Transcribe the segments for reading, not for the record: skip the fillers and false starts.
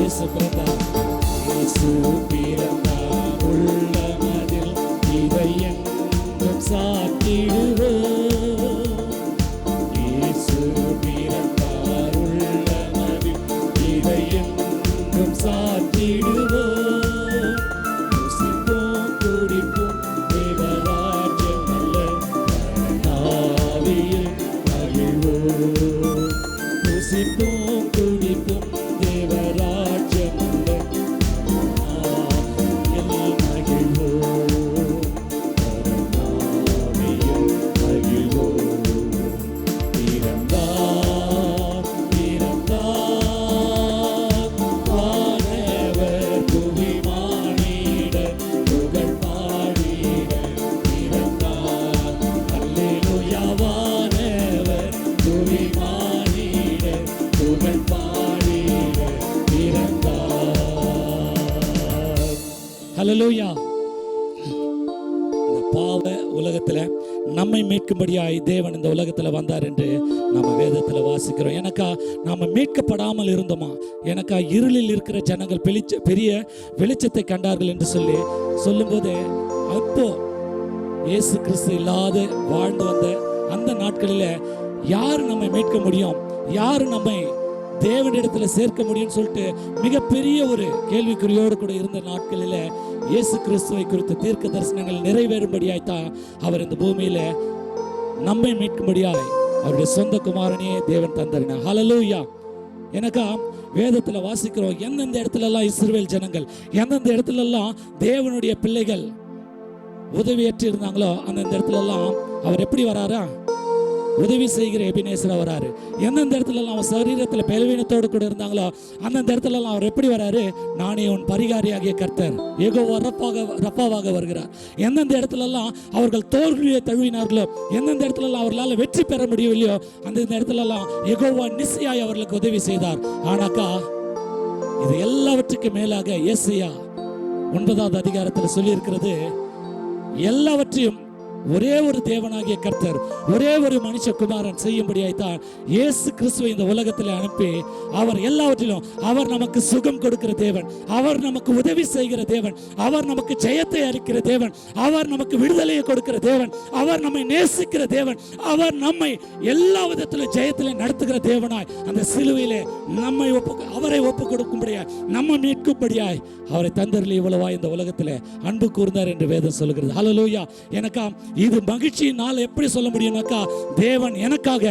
இயேசு பிறந்தார், இயேசு பிறந்தார் உள்ளமதில் இதை என்றும் சாத்திடுவோம். இயேசு பிறந்தார் உள்ளமதில் இதை என்றும் சாத்திடுவோம். புசிப்போம் குடிப்போம் தேவராஜ்யம் அல்ல ஆவியில் மகிழ்வோம். புசிப்போம் குடிப்போம் தேவராஜ்யம் அல்ல ஆவியில் மகிழ்வோம். ஆவியில் மகிழ்வோம். பிறந்தார் பிறந்தார் வானவர் புவி மானிடர் புகழ் பாடிட பிறந்தார். அல்லேலூயா. வானவர் புவி மானிடர் புகழ் பாடிட பிறந்தார். ஹல்லேலூயா. இந்த பாவ உலகத்துல நம்மை மீட்கும்படியாய் தேவன் இந்த உலகத்துல வந்தார் என்று நம்ம வேதத்துல வாசிக்கிறோம். எனக்கா நாம மீட்கப்படாமல் இருந்தோமா? எனக்கா இருளில் இருக்கிற ஜனங்கள் பெரிய வெளிச்சத்தை கண்டார்கள் என்று சொல்லும்போது, அப்போ இயேசு கிறிஸ்து இல்லாத வாழ்ந்து வந்த அந்த நாட்களில் யார் நம்மை மீட்க முடியும், யார் நம்மை தேவனிடத்துல சேர்க்க முடியும்னு சொல்லிட்டு மிகப்பெரிய ஒரு கேள்விக்குறியோடு கூட இருந்த நாட்களில் இயேசு கிறிஸ்துவை குறித்த தீர்க்க தரிசனங்கள் நிறைவேறும்படியாய்த்தான் அவர் இந்த பூமியில நம்மை மீட்கும்படியாய் அவருடைய சொந்த குமாரனையே தேவன் தந்தார். ஹல்லேலூயா. எனக்கா வேதத்துல வாசிக்கிறோம், எந்தெந்த இடத்துல எல்லாம் இஸ்ரவேல் ஜனங்கள், எந்தெந்த இடத்துல எல்லாம் தேவனுடைய பிள்ளைகள் உதவியற்று இருந்தாங்களோ அந்தந்த இடத்துல எல்லாம் அவர் எப்படி வராரா? உதவி செய்கிற எபினேசரா வராரு. எந்தெந்த இடத்துல எல்லாம் அவர் சரீரத்தில் பலவீனத்தோடு கூட இருந்தாங்களோ அந்தந்த இடத்துல எல்லாம் அவர் எப்படி வராரு? நானே உன் பரிகாரியாகிய கர்த்தர் யெகோவா ரப்பாவாக வருகிறார். எந்தெந்த இடத்துல எல்லாம் அவர்கள் தோல்வியை தழுவினார்களோ, எந்தெந்த இடத்துல எல்லாம் அவர்களால் வெற்றி பெற முடியவில்லையோ அந்தந்த இடத்துல எல்லாம் யெகோவா நிச்சயாய் அவர்களுக்கு உதவி செய்தார். ஆனாக்கா இது எல்லாவற்றுக்கும் மேலாக ஏசாயா 9வது அதிகாரத்தில் சொல்லி இருக்கிறது, எல்லாவற்றையும் ஒரே ஒரு தேவனாகிய கர்த்தர், ஒரே ஒரு மனுஷகுமாரன் செய்யும்படியாய்த்தான் இயேசு கிறிஸ்துவை இந்த உலகத்தில் அனுப்பி அவர் எல்லாவற்றிலும் அவர் நமக்கு சுகம் கொடுக்கிற தேவன், அவர் நமக்கு உதவி செய்கிற தேவன், அவர் நமக்கு ஜெயத்தை அளிக்கிற தேவன், அவர் நமக்கு விடுதலையை கொடுக்கிற தேவன், அவர் நம்மை நேசிக்கிற தேவன், அவர் நம்மை எல்லா விதத்திலும் ஜெயத்திலே நடத்துகிற தேவனாய் அந்த சிலுவையிலே நம்மை அவரை ஒப்பு கொடுக்கும்படியாய் நம்ம மீட்கும்படியாய் அவரை தந்தரில் இவ்வளவா இந்த உலகத்தில் அன்பு கூர்ந்தார் என்று வேதம் சொல்லுகிறது. ஹல்லேலூயா. எனக்கா இது மகிழ்ச்சியின் நாள் எப்படி சொல்ல முடியும்னாக்கா, தேவன் எனக்காக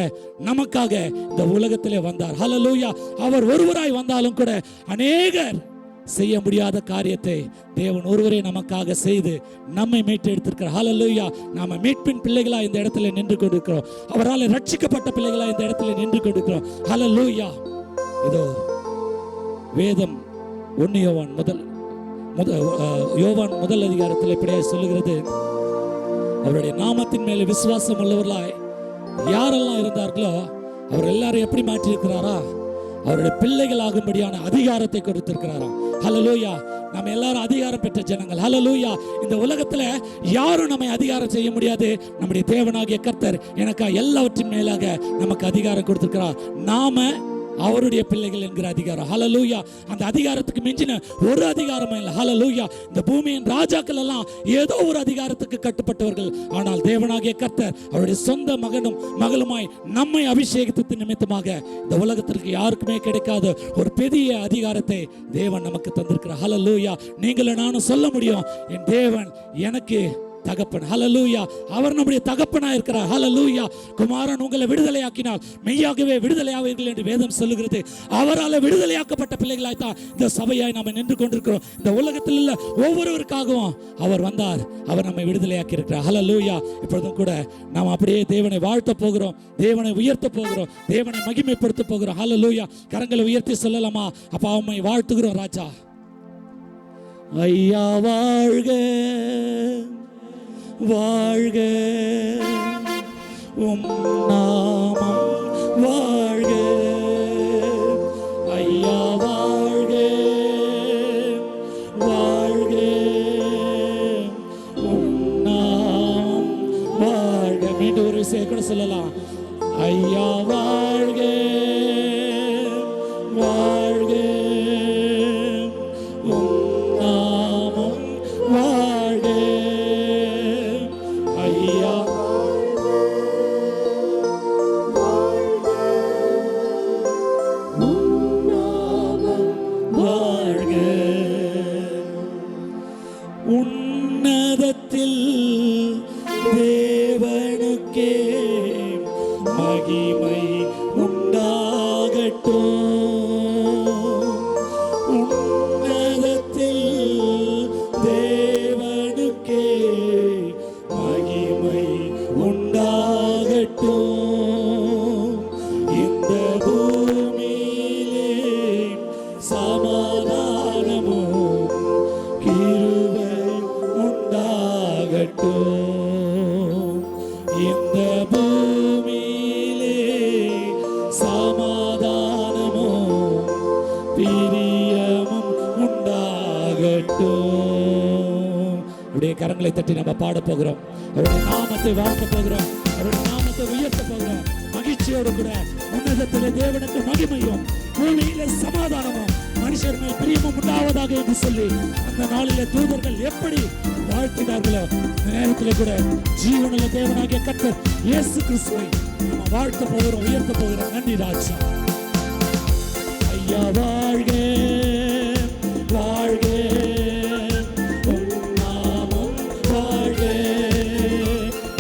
நமக்காக இந்த உலகத்திலே வந்தார். ஹல்லேலூயா. அவர் ஒருவராய் வந்தாலும் கூட அநேகர் செய்ய முடியாத காரியத்தை தேவன் ஒருவரே நமக்காக செய்து நம்மை மீட்டு எடுத்திருக்கிறார். ஹல்லேலூயா. நாம மீட்பின் பிள்ளைகளா இந்த இடத்துல நின்று கொண்டிருக்கிறோம். அவரால் ரட்சிக்கப்பட்ட பிள்ளைகளா இந்த இடத்துல நின்று கொண்டிருக்கிறோம். ஹல்லேலூயா. இதோ வேதம் 1 யோவான் முதல் அதிகாரத்தில் இப்படியே சொல்லுகிறது, அவருடைய நாமத்தின் மேலே விசுவாசம் உள்ளவர்களாய் யாரெல்லாம் இருந்தார்களோ அவர் எல்லாரும் எப்படி மாற்றி இருக்கிறாரா? அவருடைய பிள்ளைகள் ஆகும்படியான அதிகாரத்தை கொடுத்திருக்கிறாராம். ஹல்லேலூயா. நம்ம எல்லாரும் அதிகாரம் பெற்ற ஜனங்கள். ஹல்லேலூயா. இந்த உலகத்துல யாரும் நம்மை அதிகாரம் செய்ய முடியாது. நம்முடைய தேவனாகிய கர்த்தர் எனக்கா எல்லாவற்றின் மேலாக நமக்கு அதிகாரம் கொடுத்திருக்கிறார். நாம அவருடைய பிள்ளைகள் என்கிற அதிகாரம். ஹல்லேலூயா. அந்த அதிகாரத்துக்கு மிஞ்சின ஒரு அதிகாரமே இல்லை. ஹல்லேலூயா. இந்த பூமியின் ராஜாக்கள் எல்லாம் ஏதோ ஒரு அதிகாரத்துக்கு கட்டுப்பட்டவர்கள். ஆனால் தேவனாகிய கர்த்தர் அவருடைய சொந்த மகனும் மகளுமாய் நம்மை அபிஷேகத்தின் நிமித்தமாக இந்த உலகத்திற்கு யாருக்குமே கிடைக்காத ஒரு பெரிய அதிகாரத்தை தேவன் நமக்கு தந்திருக்கிறார். ஹல்லேலூயா. நீங்களும் நானும் சொல்ல முடியும், என் தேவன் எனக்கு தகப்பன். ஹல்லேலூயா. அவர் நம்முடைய தகப்பனா இருக்கிறார். ஹல்லேலூயா. குமாரன் உங்களை விடுதலையாக்கினால் மெய்யாகவே விடுதலையாவீர்கள் என்று வேதம் சொல்லுகிறது. அவரால் விடுதலையாக்கப்பட்ட பிள்ளைகளாய் தான் இந்த சபையாய் நாம் நின்று கொண்டிருக்கிறோம். இந்த உலகத்தில் உள்ள ஒவ்வொருவருக்காகவும் அவர் வந்தார். அவர் நம்மை விடுதலையாக்கி இருக்கிறார். ஹல்லேலூயா. இப்பொழுதும் கூட நாம் அப்படியே தேவனை வாழ்த்த போகிறோம், தேவனை உயர்த்த போகிறோம், தேவனை மகிமைப்படுத்த போகிறோம். ஹல்லேலூயா. கரங்களை உயர்த்தி சொல்லலாமா? அப்பா உம்மை வாழ்த்துகிறோம் ராஜா. ஐயா வாழ்க வாழ்க, உம் நாமம் வாழ்க. ஐயா வாழ்க வாழ்க, உம் நாமம் வாழ்க. மீண்டும் ஒரு விஷயம் கூட சொல்லலாம். ஐயா வாழ்க வாழ்க, சமாதானமும் கிருபையும் உண்டாகட்டும். இந்த பூமியிலே சமாதானமும் பிரியமும் உண்டாகட்டும். அவருடைய கரங்களை தட்டி நம்ம பாட போகிறோம். அவருடைய நாமத்தை வாழ்த்த போகிறோம். அவருடைய நாமத்தை உயர்த்த போகிறோம். மகிழ்ச்சியோடு கூட உன்னதத்திலே தேவனுக்கு மகிமையும் பூமியிலே சமாதானமும் மனுஷர் மேல் பிரியமும் உண்டாவதாக என்று சொல்லி அந்த நாளிலே தூதர்கள் எப்படி வாழ்த்தினார்களோ இந்த நேரத்திலே கூட ஜீவனுள்ள தேவனாகிய கர்த்தர் இயேசு கிறிஸ்துவை நம்ம வாழ்த்த போகிறோம், உயர்த்த போகிறோம். நன்றி ராஜா. ஐயா வாழ்க வாழ்க, உம் நாமம் வாழ்க.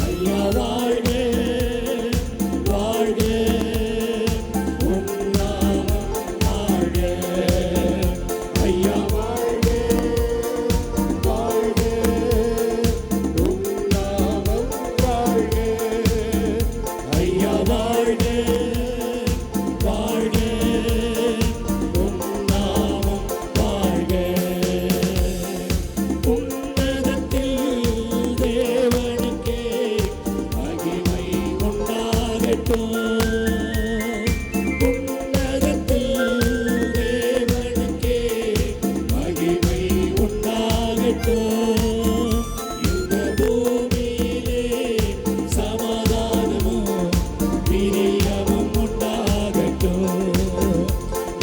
ஐயா வாழ்க வாழ்க, உம் நாமம் வாழ்க. ஐயா வாழ்க வாழ்க, உம் நாமம் வாழ்க. ஐயா வாழ்க வாழ்க, உம் நாமம் வாழ்க. உன்னதத்தில் தேவனுக்கே மகிமை உண்டாகட்டும். உன்னதத்தில் தேவனுக்கே மகிமை உண்டாகட்டும். இந்த பூமியிலே சமாதானமும் பிரியமும் உண்டாகட்டும்.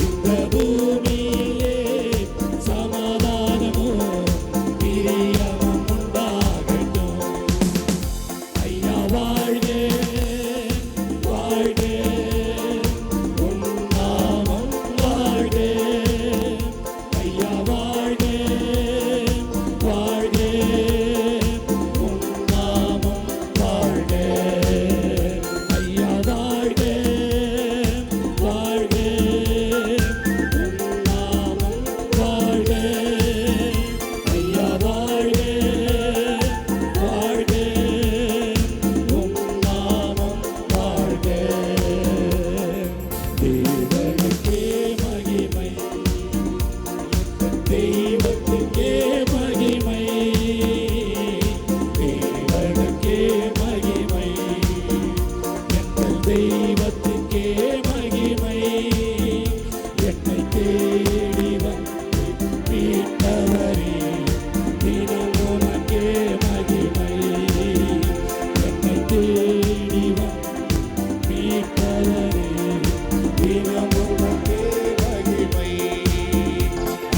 இந்த பூமியிலே சமாதானமும் பிரியமும் உண்டாகட்டும். ஐயா வாழ்க வாழ்க, உம் நாமம் வாழ்க. ஐயா வாழ்க வாழ்க, உம் நாமம் வாழ்க. ஐயா வாழ்க வாழ்க, உம் நாமம் வாழ்க. ஐயா வாழ்க வாழ்க, உம் நாமம் வாழ்க. தேவனுக்கே மகிமை, தெய்வத்துக்கே மகிமை, தேவனுக்கே மகிமை, எங்கள் தெய்வத்துக்கே மகிமை. என்னை தேடி வந்து மீட்டவரே, தினம் உமக்கே மகிமை. என்னை தேடி வந்து மீட்டவரே, தினம் உமக்கே மகிமை.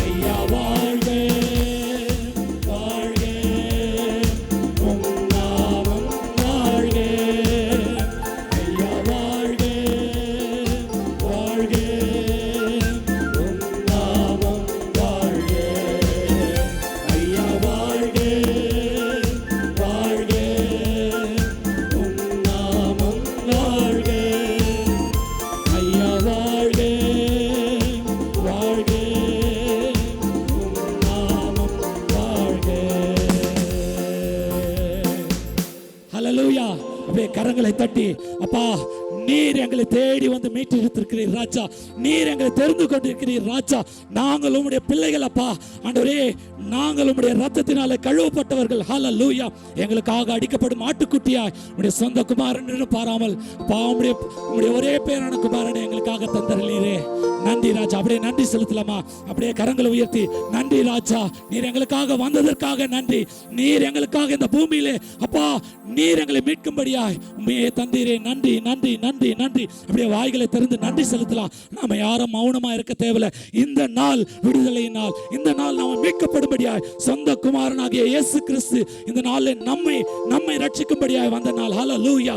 ஐயா வாழ்க வாழ்க, உம் நாமம் வாழ்க. ஐயா வாழ்க வாழ்க, உம் நாமம் வாழ்க. ஐயா வாழ்க வாழ்க, உம் நாமம் வாழ்க. ஐயா வாழ்க வாழ்க, உம் நாமம் வாழ்க. ஹல்லேலூயா. அப்படியே கரங்களை தட்டி, அப்பா நீர் எங்களை தேடி வந்து மீட்டெடுத்திருக்கிறீர் ராஜா. நீர் எங்களை தெரிந்து கொண்டிருக்கிறீர் ராஜா. நாங்கள் உம்முடைய பிள்ளைகள் அப்பா. ஆண்டவரே, நாங்கள் உம்முடைய ரத்தத்தினாலே கழுவப்பட்டவர்கள். ஹல்லேலூயா. எங்களுக்காக அடிக்கப்படும் ஆட்டுக்குட்டியாய் உம்முடைய சொந்த குமாரன் என்று பாராமல் அப்பா உம்முடைய ஒரே பேரான குமாரனை எங்களுக்காக தந்தருளீரே. நன்றி ராஜா. அப்படியே நன்றி செலுத்தலாமா? அப்படியே கரங்களை உயர்த்தி நன்றி ராஜா. நீர் எங்களுக்காக வந்ததற்காக நன்றி. நீர் எங்களுக்காக இந்த பூமியிலே அப்பா நீர் எங்களை மீட்கும்படியாய் உண்மையே தந்தீரே. நன்றி நன்றி நன்றி நன்றி. அப்படியே வாய்களை திறந்து நன்றி செலுத்தலாம். நாம யாரும் மௌனமா இருக்க தேவையில்லை. இந்த நாள் விடுதலையின் நாள். இந்த நாள் நாம மீட்கப்படும்படியாய் சொந்த குமாரனாகிய இயேசு கிறிஸ்து இந்த நாளில் நம்மை ரட்சிக்கும்படியாய் வந்த நாள். ஹல்லேலூயா.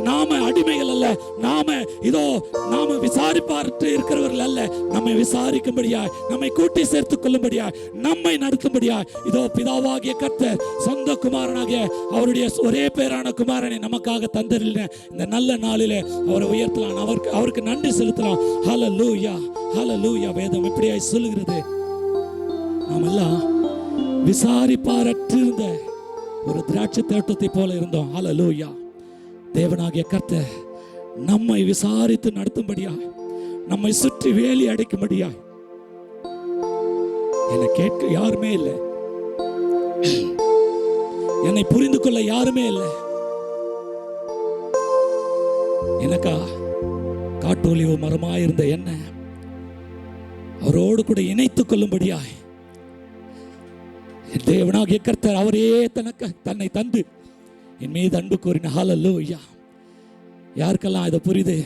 நாம அடிமைகள் அல்ல. நாம விசாரிப்பார்த்து இருக்கிறவர்கள் அல்ல. நம்மை விசாரிக்கும்படியாய், நம்மை கூட்டி சேர்த்துக் கொள்ளும்படியாய், நம்மை நடத்தும்படியாய் இதோ பிதாவாகிய கர்த்தர் சொந்த குமாரனாகிய அவருடைய ஒரே பேரான குமாரனை நமக்காக தந்தரில்ல. இந்த நல்ல நாளிலே அவரை உயர்த்தலாம், அவருக்கு நன்றி செலுத்தலாம். ஹல்லேலூயா ஹல்லேலூயா. வேதம் எப்படியாய் சொல்லுகிறது, நாம் எல்லாம் விசாரிப்பாரற்றிருந்த ஒரு திராட்சை தோட்டத்தை போல இருந்தோம். ஹல்லேலூயா. தேவனாகிய கர்த்தர் நம்மை விசாரித்து நடத்தும்படியாய், நம்மை சுற்றி வேலி அடைக்கும்படியாய் என்னை கேட்க யாருமே இல்லை, என்னை புரிந்து கொள்ள யாருமே இல்லை. எனக்கா காட்டு ஒலிவு மரமாயிருந்த என்ன அவரோடு கூட இணைத்துக் கொள்ளும்படியாய் தேவனாகிய கர்த்தர் அவரே தன்னை தந்து என் மீது அன்பு கூறின. ஹல்லேலூயா. யாருக்கெல்லாம் இதை புரியுது?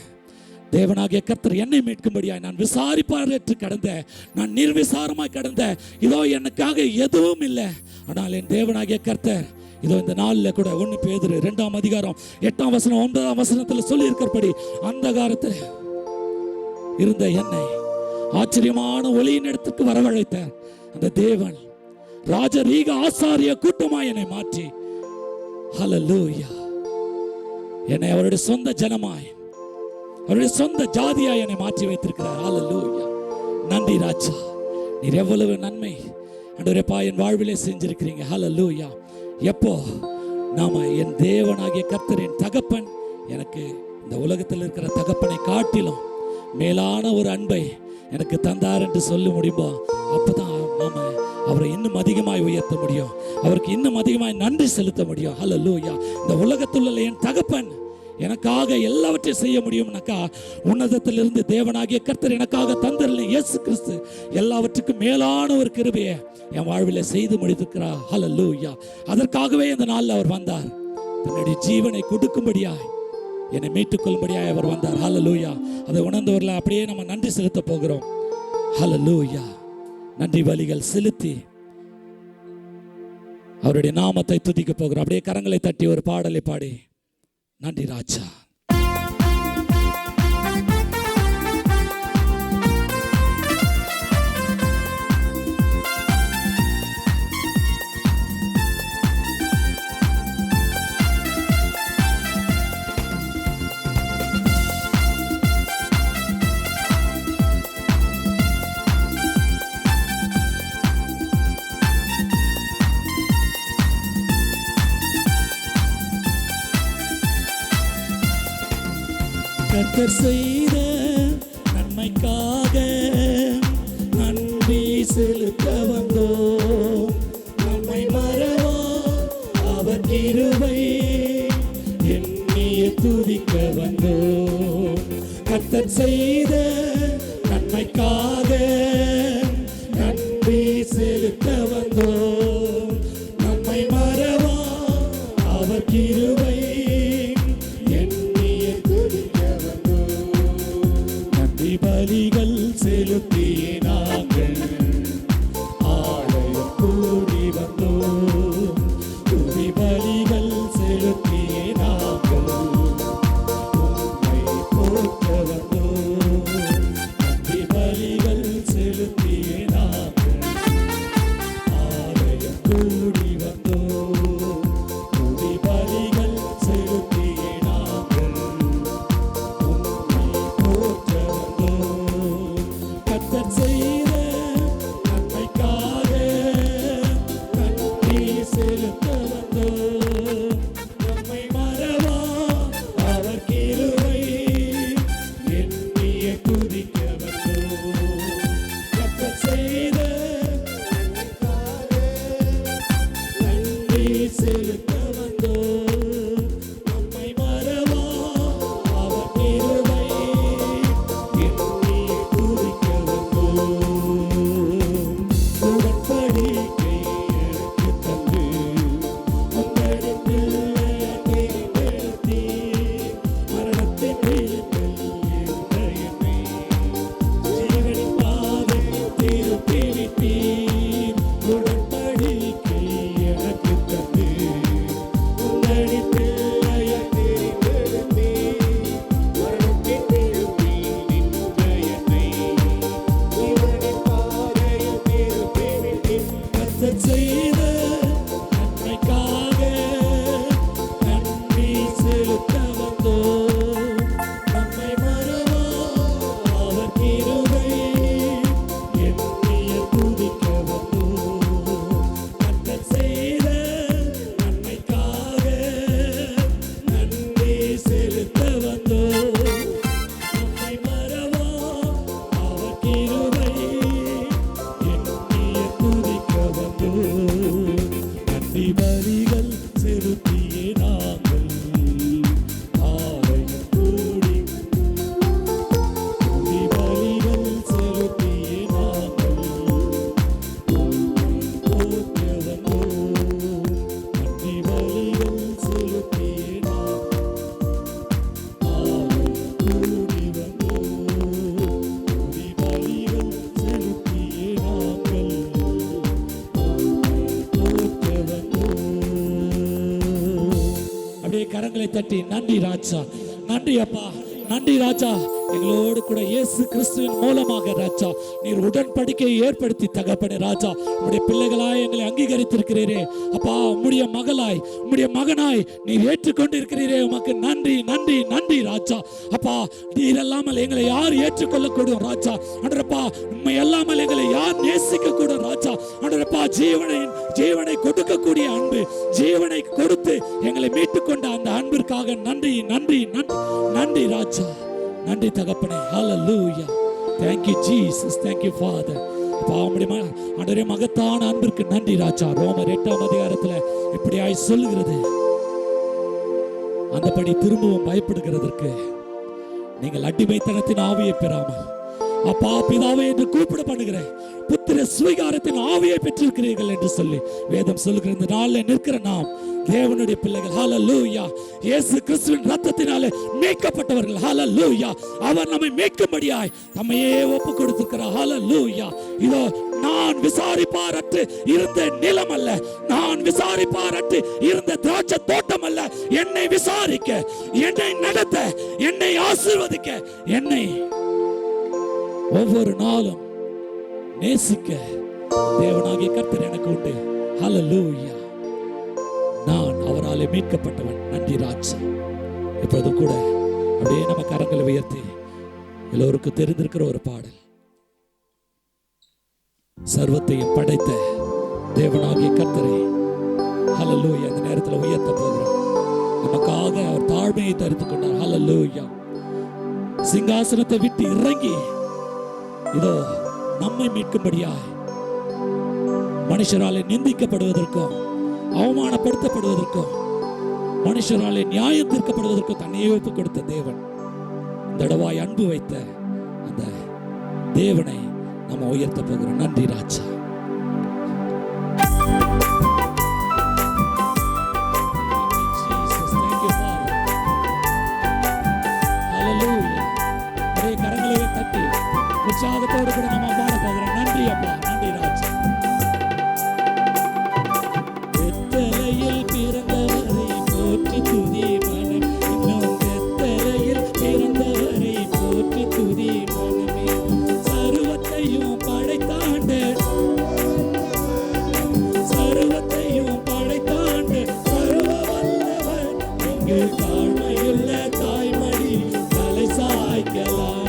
தேவனாகிய கர்த்தர் என்னை மீட்கும்படியாய் நான் விசாரிப்பாரற்று கடந்த, நான் நிர்விசாரமாய் கடந்த, இதோ எனக்காக எதுவும் இல்லை. ஆனால் என் தேவனாகிய கர்த்தர் இதோ இந்த நாளில் கூட 1 பேதுரு 2ஆம் அதிகாரம் 8ஆம் வசனம் 9ஆம் வசனத்தில் சொல்லி இருக்கிறபடி அந்த காலத்தில் இருந்த என்னை ஆச்சரியமான ஒளியின் இடத்துக்கு வரவழைத்த அந்த தேவன் ராஜரீக ஆசாரிய கூட்டமாய் என்னை மாற்றி, ஹல்லேலூயா, என்னை அவருடைய சொந்த ஜனமாய், அவருடைய சொந்த ஜாதியாய் என்னை மாற்றி வைத்திருக்கிறார். ஹல்லேலூயா. நன்றி ராஜா, நீர் எவ்வளவு நன்மை ஆண்டவரேப்பா என் வாழ்விலே செஞ்சிருக்கிறீங்க. ஹல்லேலூயா. எப்போ நாம என் தேவனாகிய கர்த்தர் என் தகப்பன் எனக்கு இந்த உலகத்தில் இருக்கிற தகப்பனை காட்டிலும் மேலான ஒரு அன்பை எனக்கு தந்தார் என்று சொல்ல முடியுமோ, அப்பதான் நாம அவரை இன்னும் அதிகமாய் உயர்த்த முடியும், அவருக்கு இன்னும் அதிகமாய் நன்றி செலுத்த முடியும். ஹல்லேலூயா. இந்த உலகத்தில் உள்ள என் தகப்பன் எனக்காக எல்லாவற்றையும் செய்ய முடியும்னாக்கா, உன்னதத்திலிருந்து தேவனாகிய கர்த்தர் எனக்காக தந்தருள இயேசு கிறிஸ்து எல்லாவற்றுக்கும் மேலான ஒரு கிருபையை என் வாழ்வில் செய்து முடித்திருக்கிறார். ஹல்லேலூயா. அதற்காகவே இந்த நாளில் அவர் வந்தார், தன்னுடைய ஜீவனை கொடுக்கும்படியாய், என்னை மீட்டுக் கொள்ளும்படியாய் அவர் வந்தார். ஹல்லேலூயா. அதை உணர்ந்தவர்கள் அப்படியே நம்ம நன்றி செலுத்த போகிறோம். ஹல்லேலூயா. நன்றி பலிகள் செலுத்தி அவருடைய நாமத்தை துதிக்க போகிறோம். அப்படியே கரங்களை தட்டி ஒரு பாடலை பாடி, நன்றி ராஜா. கர்த்தர் செய்த நன்மைக்காக நன்றி செலுத்த வந்தோம். நம்மை மறவா அவர் கிருபை எண்ணிய துதிக்க வந்தோம். கர்த்தர் செய்த நன்மைக்காக நன்றி செலுத்த வந்தோம். நம்மை மறவா அவர் கிருபை பலிகள் செலுத்தியே நாங்கள் ஆலயம் கூடி வந்தோம். துதி பலிகள் செலுத்தியே நாங்கள் உம்மை போற்ற வந்தோம். துதி பலிகள் செலுத்தியே நாங்கள் ஆலயம் கூடி வந்தோம். துதி பலிகள் செலுத்தியே நாங்கள் உம்மை போற்ற கர்த்தர் செய்த நன்மைக்காக நன்றி செலுத்த வந்தோம். நம்மை மறவா அவர் கிருபை எண்ணிய துதிக்க வந்தோம். கரங்களை தட்டி நன்றி ராஜா, நன்றி அப்பா, நன்றி ராஜா. எங்களோடு கூட இயேசு கிறிஸ்துவின் மூலமாக ராஜா நீர் உடன்படிக்கையை ஏற்படுத்தி தகப்பனே ராஜா உம்முடைய பிள்ளைகளாய் எங்களை அங்கீகரித்திருக்கிறீரே அப்பா. உம்முடைய மகளாய் உம்முடைய மகனாய் நீர் ஏற்றுக்கொண்டு இருக்கிறீரே, உமக்கு நன்றி நன்றி நன்றி ராஜா. அப்பா நீர் இல்லாமல் எங்களை யார் ஏற்றுக்கொள்ளக்கூடும் ராஜா? ஆண்டவரப்பா உம்மை இல்லாமல் எங்களை யார் நேசிக்க கூடும் ராஜா? ஆண்டவரப்பா ஜீவனை கொடுக்கக்கூடிய அன்பு, ஜீவனை கொடுத்து எங்களை மீட்டுக்கொண்ட அந்த அன்பிற்காக நன்றி நன்றி நன்றி ராஜா, நன்றி தகப்பனே. ஹல்லேலூயா. Thank you Jesus, thank you Father. ஆண்டவரே மகத்தான அன்பிற்கு நன்றி ராஜா. ரோமர் 8ஆம் அதிகாரத்துல இப்படியாய் சொல்லுகிறது, அந்தபடி திரும்பவும் பயப்படுகிறதற்கு நீங்கள் அடிமைத்தனத்தின் ஆவியை பெறாமல் அப்பா பிதாவே என்று கூப்பிட பண்ணுகிறேன் புத்திர சுவிகாரத்தின் ஆவியை பெற்றிருக்கிறீர்கள் என்று சொல்லி வேதம் சொல்லுகிற இந்த நாளில் நிற்கிற நாம் தேவனுடைய பிள்ளைகள். ஹல்லேலூயா. இயேசு கிறிஸ்துவின் இரத்தத்தினாலே மீட்கப்பட்டவர்கள். ஹல்லேலூயா. அவர் நம்மை மீட்கும்படியாய் தம்மையே ஒப்பு கொடுத்திருக்கிறார். ஹல்லேலூயா. இதோ நான் விசாரிப்பாரற்று இருந்த நிலம் அல்ல, நான் விசாரிப்பாரற்று இருந்த திராட்சை தோட்டம் அல்ல, என்னை விசாரிக்க, என்னை நடத்த, என்னை ஆசீர்வதிக்க, என்னை ஒவ்வொரு நாளும் நேசிக்க தேவனாகிய கர்த்தர் எனக்கு உண்டு. ஹல்லேலூயா. நான் அவராலே மீட்கப்பட்டவன். நன்றி ராஜா. இப்பொழுது கூட அப்படியே நம்ம கரங்களை உயர்த்தி எல்லோருக்கும் தெரிந்திருக்கிற ஒரு பாடல், சர்வத்தையும் படைத்த தேவனாகிய கர்த்தரை ஹல்லேலூயா இந்த நேரத்தில் உயர்த்த போகிறோம். நமக்காக அவர் தாழ்மையை தரித்துக் கொண்டார். ஹல்லேலூயா. சிங்காசனத்தை விட்டு இறங்கி இதோ நம்மை மீட்கும்படியாய் மனுஷராலே நிந்திக்கப்படுவதற்கும் அவமானப்படுத்தப்படுவதற்கும் மனுஷராலே நியாயம் தீர்க்கப்படுவதற்கும் தன்னையே ஒப்பு கொடுத்த தேவன், தடவாய் அன்பு வைத்த அந்த தேவனை நம்ம உயர்த்த போகிறோம். நன்றி ராஜா. கரங்களை தட்டி உற்சாகத்தோடு கூட நம்ம பாட போகிறோம். நன்றி அப்பா, நன்றி ராஜா. வெத்தலையில் பிறந்தவரை போற்றி துதி மனம், இன்னும் வெத்தலையில் பிறந்தவரை போற்றி துதி மனமே. சர்வத்தையும் படைத்தாண்ட, சர்வத்தையும் படைத்தாண்ட சர்வ வல்லவர், இங்கு தாழ்மையுள்ள தாய்மடி தலை சாய்க்கலாம்,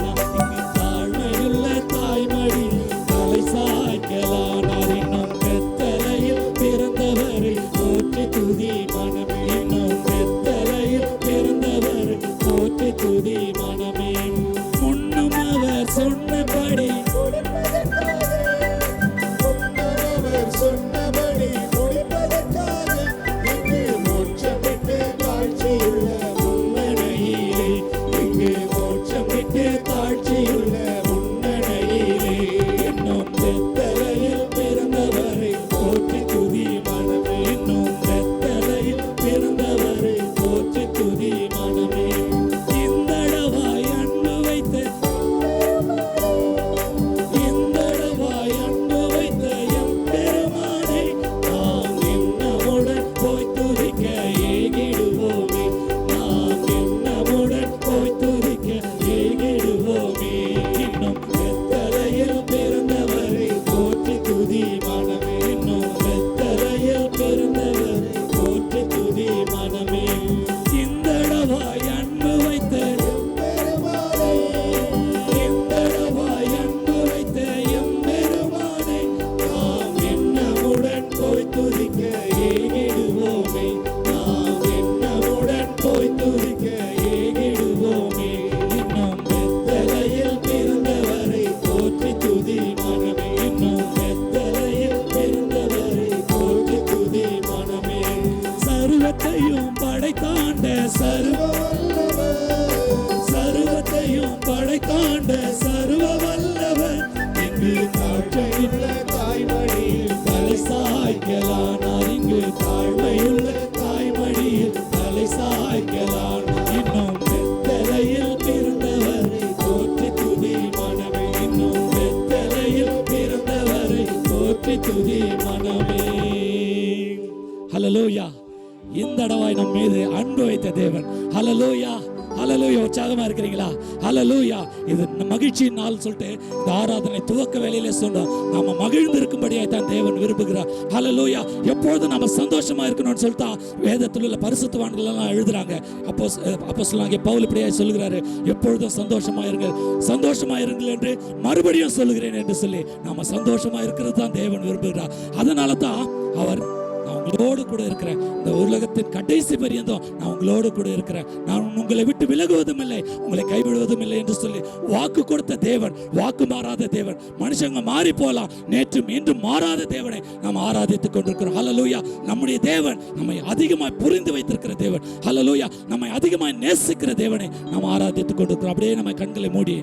மிகுதியாய் நம் மீது அன்பு வைத்த தேவன். ஹல்லேலூயா, ஹல்லேலூயா. உற்சாகமா இருக்கிறீங்களா? ஹல்லேலூயா. இது மகிழ்ச்சியின் நாள் சொல்லிட்டு இந்த ஆராதனை துவக்க வேளையிலே சொன்னோம். நாம மகிழ்ந்து இருக்கும்படியாய் தான் தேவன் விரும்புகிறார். ஹல்லேலூயா. எப்பொழுதும் நம்ம சந்தோஷமா இருக்கணும்னு சொல்லிட்டு வேதத்தில் உள்ள பரிசுத்தவான்கள் எல்லாம் எழுதுறாங்க. அப்போஸ்தலனாகிய பவுல் இப்படியாய் சொல்லுகிறாரு, எப்பொழுதும் சந்தோஷமா இருங்கள், சந்தோஷமா இருங்கள் என்று மறுபடியும் சொல்லுகிறேன் என்று சொல்லி நாம சந்தோஷமா இருக்கிறது தான் தேவன் விரும்புகிறார். அதனால தான் அவர், நான் உங்களோடு கூட இருக்கிறேன், இந்த உலகத்தின் கடைசி பரியந்தம் நான் உங்களோடு கூட இருக்கிறேன், நான் உங்களை விட்டு விலகுவதும் இல்லை, உங்களை கைவிடுவதும் இல்லை என்று சொல்லி வாக்கு கொடுத்த தேவன், வாக்கு மாறாத தேவன். மனுஷங்க மாறி போகலாம், நேற்றும் இன்றும் மாறாத தேவனை நாம் ஆராதித்துக் கொண்டிருக்கிறோம். ஹல்லேலூயா. நம்முடைய தேவன் நம்மை அதிகமாய் புரிந்து வைத்திருக்கிற தேவன். ஹல்லேலூயா. நம்மை அதிகமாய் நேசிக்கிற தேவனை நாம் ஆராதித்துக் கொண்டிருக்கிறோம். அப்படியே நம்ம கண்களை மூடி,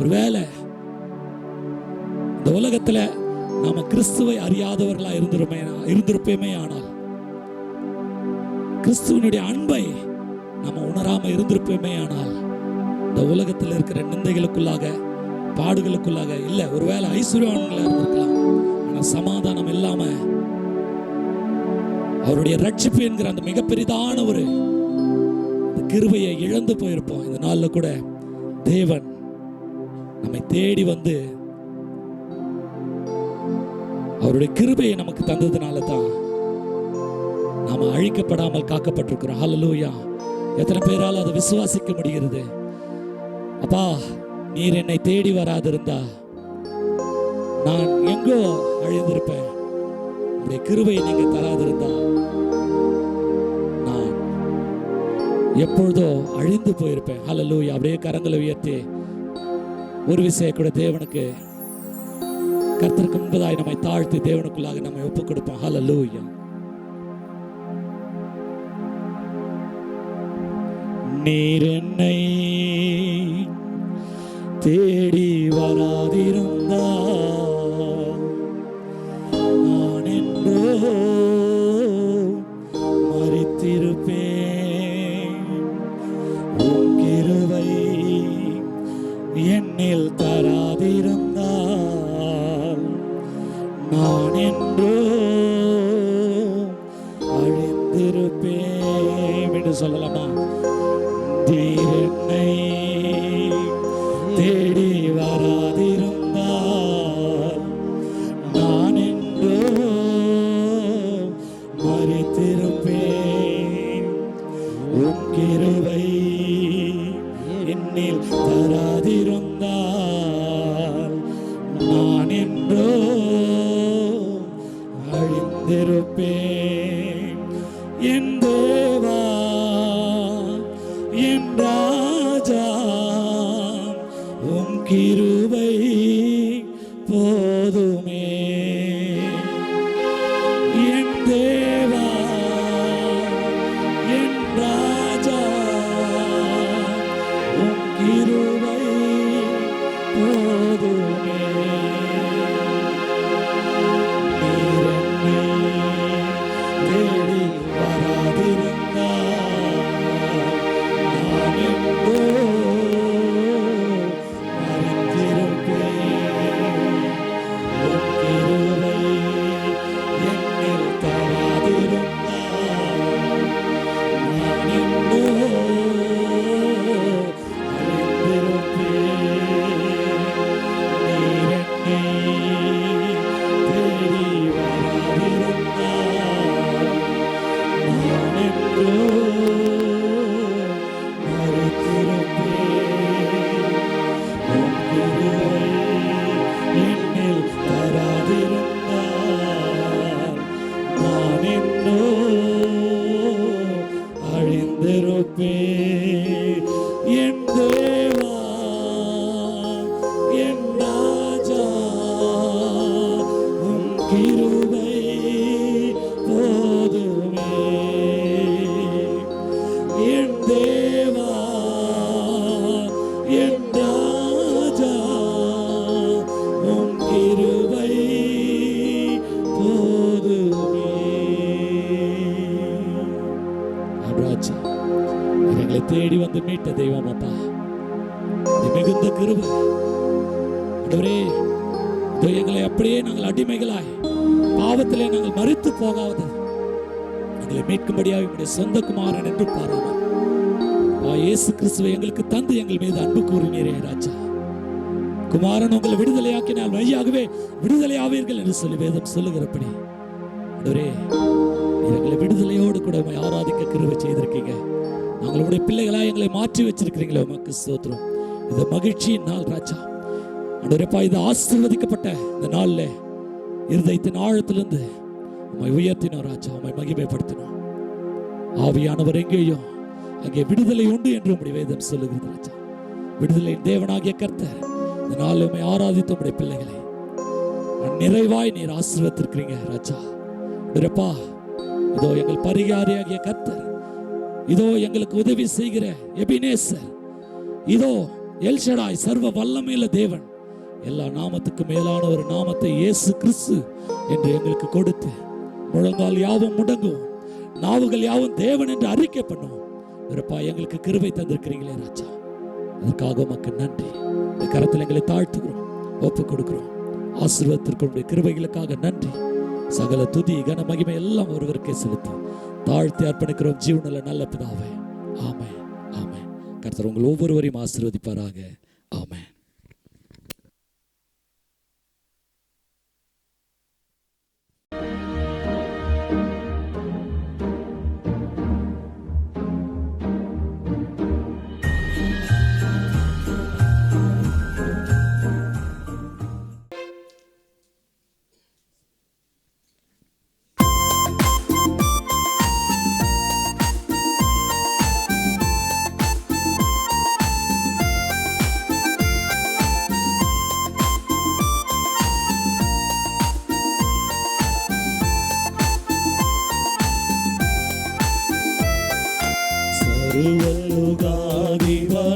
ஒருவேளை இந்த உலகத்துல நாம கிறிஸ்துவை அறியாதவர்களா இருந்திருப்பேமே ஆனால், கிறிஸ்துவனுடைய அன்பை நம்ம உணராம இருந்திருப்பேமே ஆனால், இந்த உலகத்தில் இருக்கிற நிந்தைகளுக்குள்ளாக, பாடுகளுக்குள்ளாக, இல்ல ஒருவேளை ஐஸ்வர்யவான்களா இருந்திருக்கலாம், ஆனா சமாதானம் இல்லாம அவருடைய ரட்சிப்பு என்கிற அந்த மிகப்பெரிதான ஒரு கிருபையை இழந்து போயிருப்போம். இந்த நாள்ல கூட தேவன் நம்மை தேடி வந்து அவருடைய கிருபையை நமக்கு தந்ததுனால தான் நாம அழிக்கப்படாமல் காக்கப்பட்டிருக்கிறோம். ஹல்லேலூயா. எத்தனை பேரால் அதை விசுவாசிக்க முடிகிறது? அப்பா, நீர் என்னை தேடி வராதிருந்தா நான் எங்கோ அழிந்திருப்பேன். உடைய கிருபையை நீங்க தராதிருந்தா நான் எப்பொழுதோ அழிந்து போயிருப்பேன். ஹல்லேலூயா. அப்படியே கரங்களை உயர்த்தி ஒரு விஷயம் கூட தேவனுக்கு, கர்த்தருக்கு முன்பதாய் நம்மை தாழ்த்தி தேவனுக்குள்ளாக நம்மை ஒப்புக் கொடுப்போம். ஹல்லேலூயா. நீர் என்னை தேடி வராதிருந்தா நான் என்றோ மரித்திருப்பேன். உன் கிருபை என்னில் தராதிருந்தா நான் என்றோ அழிந்திருப்பேன் என்று சொல்லலாமா? நீர் என்னை தேடி வராதிருந்தால் நான் என்றோ மரித்திருப்பேன். உன் கிருபை என்னில் தராதிருந்தால் நான் என்றோ அழிந்திருப்பேன். என் தேவா, என் ராஜா, உம் கிருபை போதுமே. என் தேவா, என் ராஜா, உம் கிருபை போதுமே. தேடி வராதிருந்தால் நான் என்றோ மரித்திருப்பேன். உன் கிருபை என்னில் தராதிருந்தால் நான் என்றோ அழிந்திருப்பேன். நீர் என்னை தேடி வராதிருந்தால் நான் என்றோ மரித்திருப்பேன். உன் கிருபை என்னில் தராதிருந்தால் நான் என்றோ அழிந்திருப்பேன். என் தேவா, என் ராஜா, உம் கிருபை போதுமே. என் தேவா, என் ராஜா, உம் கிருபை போதுமே. ராஜா, எங்களை தேடி வந்து மீட்ட தெய்வம் அப்பா, மிகுந்த கிருபை ஆண்டவரே. எங்களை அப்படியே நாங்கள் அடிமைகளாய் பாவத்திலே நாங்கள் மரித்து போகாது எங்களை மீட்கும்படியாக உடைய சொந்த குமாரன் என்று பாராமல் இயேசு கிறிஸ்துவை எங்களுக்கு தந்து எங்கள் மீது அன்பு கூறினீரே ராஜா. குமாரன் உங்களை விடுதலையாக்கினால் மெய்யாகவே விடுதலையாவீர்கள் என்று சொல்லி வேதம் சொல்லுகிறபடி எங்களை விடுதலையோடு கூட ஆராதிக்க கிருபை செய்திருக்கீங்க. நாங்களுடைய பிள்ளைகளா எங்களை மாற்றி வச்சிருக்கிறீங்களே, உமக்கு ஸ்தோத்திரம். இது மகிழ்ச்சியின் நாள் ராஜா. ஆண்டவரேப்பா, இது ஆசீர்வதிக்கப்பட்ட இந்த நாள்ல இருதயத்தின் ஆழத்திலிருந்து உம்மை உயர்த்தினோம் ராஜா, உம்மை மகிமைப்படுத்தினோம். ஆவியானவர் எங்கேயோ அங்கே விடுதலை உண்டு என்று உம்முடைய வேதம் சொல்லுகிறது ராஜா. விடுதலையின் தேவனாகிய கர்த்தர் இந்த நாள் உம்மை ஆராதித்த உம்முடைய பிள்ளைகளை நிறைவாய் நீர் ஆசீர்வதித்திருக்கிறீங்க ராஜா. ஆண்டவரேப்பா, இதோ எங்கள் பரிகாரியாகிய கர்த்தர், இதோ எங்களுக்கு உதவி செய்கிற எபினேசர், இதோ எல்ஷடாய் சர்வ வல்லமையுள்ள தேவன், எல்லா நாமத்துக்கு மேலான ஒரு நாமத்தை இயேசு கிறிஸ்து என்று எங்களுக்கு கொடுத்து முழங்கால் யாவும் முடங்கும், நாவுகள் யாவும் தேவன் என்று அறிக்கை பண்ணுவோம். எங்களுக்கு கிருபை தந்திருக்கிறீங்களே ராஜா, அதற்காக உமக்கு நன்றி. இந்த கரத்தில் எங்களை தாழ்த்துக்கிறோம், ஒப்பு கொடுக்கிறோம். ஆசீர்வாதத்திற்கு கிருபைகளுக்காக நன்றி. சகல துதி கன மகிமை எல்லாம் ஒருவருக்கே செலுத்தி தாழ்த்தி அர்ப்பணிக்கிறோம் ஜீவனுள்ள நல்ல பிதாவே. ஆமென், ஆமென். கர்த்தர் உங்கள் ஒவ்வொருவரையும் ஆசீர்வதிப்பாராக. ஆமென்.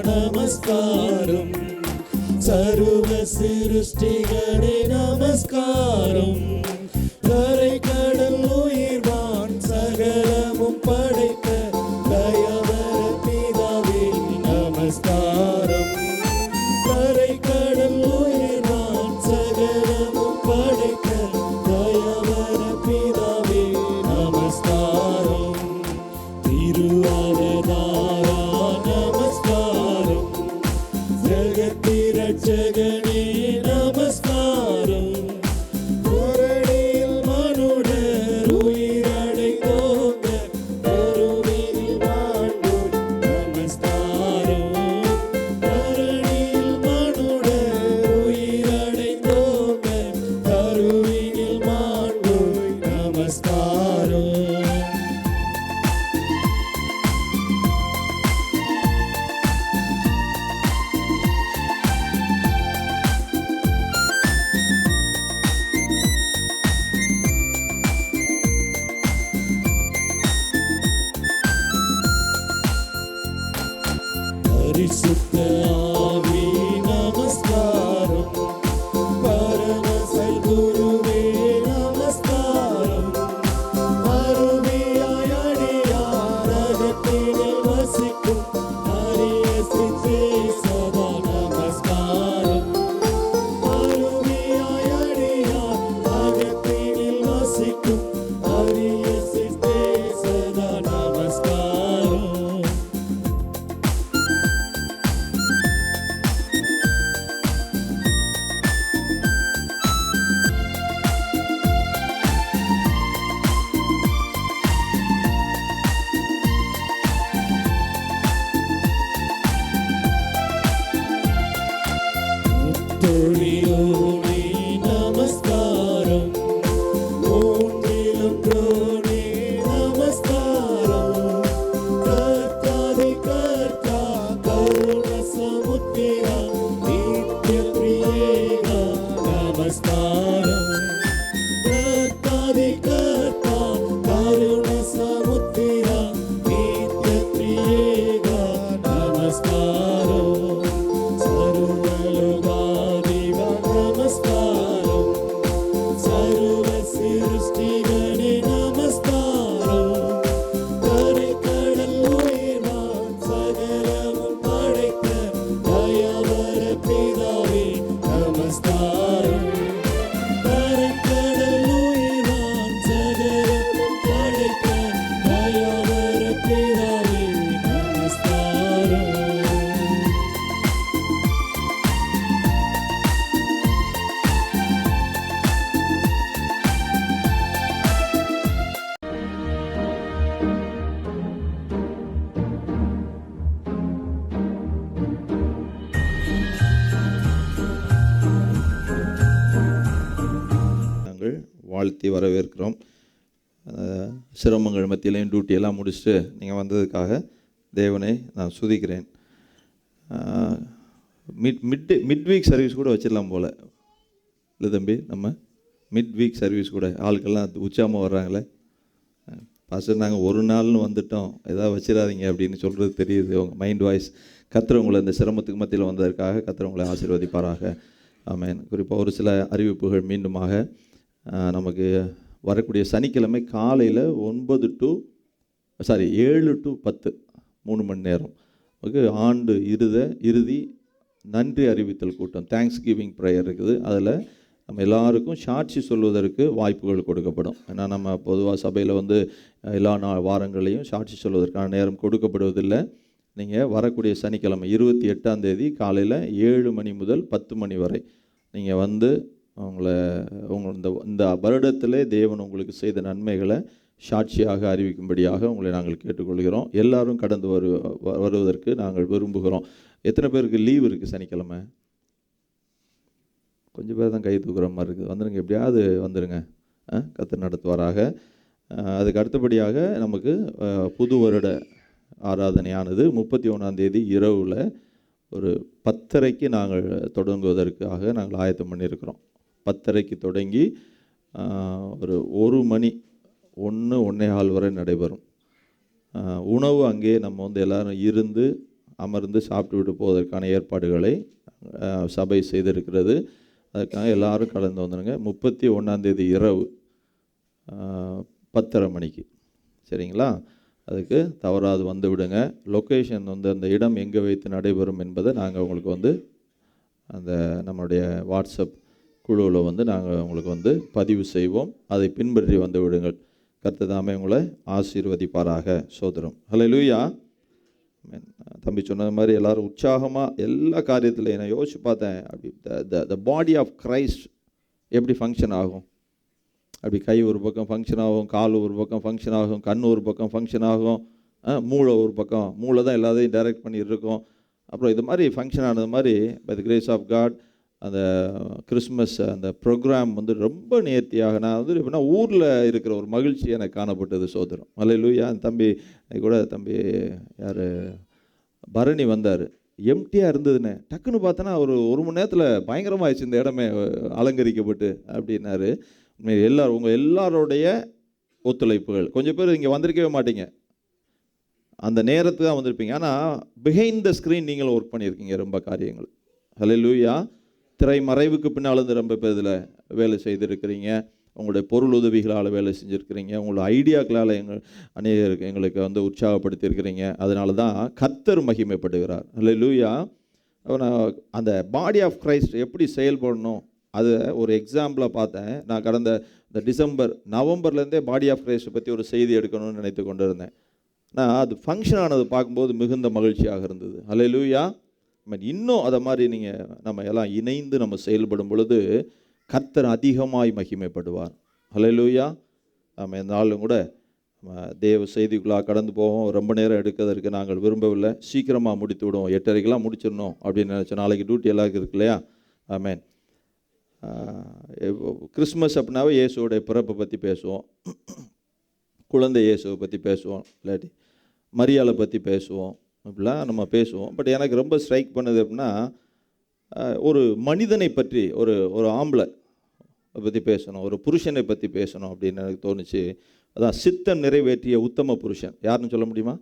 நமஸ்காரம் சர்வ சிருஷ்டிகளே நமஸ்காரம். கரை கடல் உயிர்வான் சகலமும் படைத்த தயவர பிதாவே நமஸ்காரம். கரை கடல் உயிர்வான் சகலமும் படைத்த தயவர பிதாவே நமஸ்காரம். திருவாவதாரா நமஸ்காரம். ஜகத்திரட்சகனே நமஸ்காரம். புரணியில் மனுடர் உயிரடைந்தோங்க கருவினில் வாழ்ந்தோர் நமஸ்காரம். புரணியில் மனுடர் உயிரடைந்தோங்க கருவினில் வாழ்ந்தோர் நமஸ்காரம். பரிசுத்த ஆவி நமஸ்காரம். பரமசல் குருவே நமஸ்காரம். அருமையாய் அடியார் அகத்தினில் வசிக்கும் அரிய சித்தே சதா நமஸ்காரம். அருமையாய் அடியார் அகத்தினில் வசிக்கும் அரிய சித்தே சதா நமஸ்காரம். தொழியோனே நமஸ்காரம். மூன்றிலும் த்ரோனே நமஸ்காரம். கர்த்தாதி கர்த்தா கருண சமுத்திரா நித்ய பிரியேகா நமஸ்காரம். கர்த்தாதி கர்த்தா கருண சமுத்திரா நித்ய பிரியேகா நமஸ்காரம். சர்வலோகாதிபா நமஸ்காரம். சர்வ சிருஷ்டிகளே நமஸ்காரம். கரை கடல் உயிர்வான் சகலமும் படைத்த தயவர பிதாவே நமஸ்காரம். வாழ்த்தி வரவேற்கிறோம். சிரமங்கள் மத்தியிலையும் டியூட்டியெல்லாம் முடிச்சுட்டு நீங்கள் வந்ததுக்காக தேவனை நான் துதிக்கிறேன். மிட் வீக் சர்வீஸ் கூட வச்சிடலாம் போல் இல்லை தம்பி? நம்ம மிட் வீக் சர்வீஸ் கூட ஆட்கள்லாம் உற்சாகமாக வர்றாங்களே. பாஸ்டர் நாங்கள் ஒரு நாள்னு வந்துட்டோம், எதாவது வச்சிடாதீங்க அப்படின்னு சொல்கிறது தெரியுது. உங்கள் மைண்ட் வாய்ஸ். கர்த்தர் உங்களை இந்த சிரமத்துக்கு மத்தியில் வந்ததற்காக கர்த்தர் உங்களை ஆசீர்வதிப்பாராக. ஆமென். குறிப்பாக ஒரு சில அறிவிப்புகள் மீண்டுமாக நமக்கு வரக்கூடிய சனிக்கிழமை காலையில் 7 to 10 3 மணி நேரம் ஆண்டு இறுதி நன்றி அறிவித்தல் கூட்டம், தேங்க்ஸ் கிவிங் ப்ரேயர் இருக்குது. அதில் நம்ம எல்லாருக்கும் சாட்சி சொல்வதற்கு வாய்ப்புகள் கொடுக்கப்படும். ஏன்னா நம்ம பொதுவாக சபையில் எல்லா வாரங்களையும் சாட்சி சொல்வதற்கான நேரம் கொடுக்கப்படுவதில்லை. நீங்கள் வரக்கூடிய சனிக்கிழமை 28ஆம் தேதி காலையில் 7 மணி முதல் 10 மணி வரை நீங்கள் இந்த வருடத்திலே தேவன் உங்களுக்கு செய்த நன்மைகளை சாட்சியாக அறிவிக்கும்படியாக உங்களை நாங்கள் கேட்டுக்கொள்கிறோம். எல்லாரும் கடந்து வருவதற்கு நாங்கள் விரும்புகிறோம். எத்தனை பேருக்கு லீவ் இருக்குது சனிக்கிழமை? கொஞ்சம் பேர் தான் கை தூக்குற மாதிரி இருக்குது. வந்துடுங்க, எப்படியாவது வந்துடுங்க. கர்த்தர் நடத்துவாராக. அதுக்கு அடுத்தபடியாக நமக்கு புது வருட ஆராதனையானது 31ஆம் தேதி இரவில் ஒரு 10:30 நாங்கள் தொடங்குவதற்காக நாங்கள் ஆயத்தம் பண்ணியிருக்கிறோம். 10:30 தொடங்கி ஒரு 1 மணி 1:15 வரை நடைபெறும். உணவு அங்கே நம்ம எல்லோரும் இருந்து அமர்ந்து சாப்பிட்டு விட்டு போவதற்கான ஏற்பாடுகளை சபை செய்திருக்கிறது. அதுக்காக எல்லோரும் கலந்து வந்துடுங்க. 31ஆம் தேதி இரவு 10:30 மணிக்கு, சரிங்களா? அதுக்கு தவறாது வந்து விடுங்க. லொக்கேஷன் அந்த இடம் எங்கே வைத்து நடைபெறும் என்பதை நாங்கள் உங்களுக்கு அந்த நம்மளுடைய வாட்ஸ்அப் குழுவில் நாங்கள் உங்களுக்கு பதிவு செய்வோம். அதை பின்பற்றி வந்து விடுங்கள். கர்த்தர் தாமே உங்களை ஆசீர்வதிப்பாராக. சோதரம். ஹல்லேலூயா. தம்பி சொன்னது மாதிரி எல்லோரும் உற்சாகமாக எல்லா காரியத்திலையும் நான் யோசிச்சு பார்த்தேன். அப்படி த பாடி ஆஃப் கிரைஸ்ட் எப்படி ஃபங்க்ஷன் ஆகும்? அப்படி கை ஒரு பக்கம் ஃபங்க்ஷன் ஆகும், கால் ஒரு பக்கம் ஃபங்க்ஷன் ஆகும், கண் ஒரு பக்கம் ஃபங்க்ஷன் ஆகும், மூளை ஒரு பக்கம். மூளை தான் எல்லாத்தையும் டைரக்ட் பண்ணிட்டு இருக்கோம். அப்புறம் இது மாதிரி ஃபங்க்ஷன் ஆனது மாதிரி by the grace of God அந்த கிறிஸ்மஸ் அந்த ப்ரோக்ராம் ரொம்ப நேர்த்தியாக நான் எப்படின்னா ஊரில் இருக்கிற ஒரு மகிழ்ச்சி எனக்கு காணப்பட்டது. சோதரம். ஹல்லேலூயா. தம்பி கூட தம்பி யார் பரணி வந்தார். எம்டியாக இருந்ததுன்னு டக்குன்னு பார்த்தோன்னா ஒரு மணி நேரத்தில் பயங்கரமாகிடுச்சு இந்த இடமே அலங்கரிக்கப்பட்டு அப்படின்னாரு. உங்கள் எல்லாருடைய ஒத்துழைப்புகள். கொஞ்சம் பேர் இங்கே வந்திருக்கவே மாட்டீங்க, அந்த நேரத்துக்கு தான் வந்திருப்பீங்க. ஆனால் பிஹைண்ட் த ஸ்க்ரீன் நீங்களும் ஒர்க் பண்ணியிருக்கீங்க ரொம்ப காரியங்கள். ஹல்லேலூயா. திரை மறைவுக்கு பின்னால் ரொம்ப பேர் இதில் வேலை செய்திருக்கிறீங்க. உங்களுடைய பொருள் உதவிகளால் வேலை செஞ்சுருக்கிறீங்க. உங்களோட ஐடியாக்களால் எங்களுக்கு உற்சாகப்படுத்தியிருக்கிறீங்க. அதனால தான் கர்த்தர் மகிமைப்படுகிறார். ஹல்லேலூயா. அந்த பாடி ஆஃப் கிரைஸ்ட் எப்படி செயல்படணும் அது ஒரு எக்ஸாம்பிளாக பார்த்தேன். நான் கடந்த இந்த நவம்பர்லேருந்தே பாடி ஆஃப் கிரைஸ்ட்டை பற்றி ஒரு செய்தி எடுக்கணும்னு நினைத்து கொண்டு இருந்தேன். நான் அது ஃபங்க்ஷன் ஆனது பார்க்கும்போது மிகுந்த மகிழ்ச்சியாக இருந்தது. ஹல்லேலூயா. இன்னும் அதை மாதிரி நம்ம எல்லாம் இணைந்து நம்ம செயல்படும் பொழுது கர்த்தர் அதிகமாய் மகிமைப்படுவார். ஹல்லேலூயா. நம்ம இந்த நாளும் கூட தேவ செய்திக்குள்ளாக கடந்து போவோம். ரொம்ப நேரம் எடுக்கிறதுக்கு நாங்கள் விரும்பவில்லை. சீக்கிரமாக முடித்து விடுவோம். 8:30 முடிச்சிடணும் அப்படின்னு நினச்சோம். நாளைக்கு டியூட்டி எல்லாருக்கும் இருக்கு இல்லையா? ஆமென். கிறிஸ்மஸ் அப்படின்னாவே இயேசுவோடைய பிறப்பை பற்றி பேசுவோம், குழந்தை இயேசுவை பற்றி பேசுவோம், இல்லாட்டி மரியாதை பற்றி பேசுவோம், இப்படிலாம் நம்ம பேசுவோம். பட் எனக்கு ரொம்ப ஸ்ட்ரைக் பண்ணது அப்படின்னா ஒரு மனிதனை பற்றி ஒரு ஆம்பளை பற்றி பேசணும், ஒரு புருஷனை பற்றி பேசணும் அப்படின்னு எனக்கு தோணுச்சு. அதான் சித்தம் நிறைவேற்றிய உத்தம புருஷன். யாருன்னு சொல்ல முடியுமா?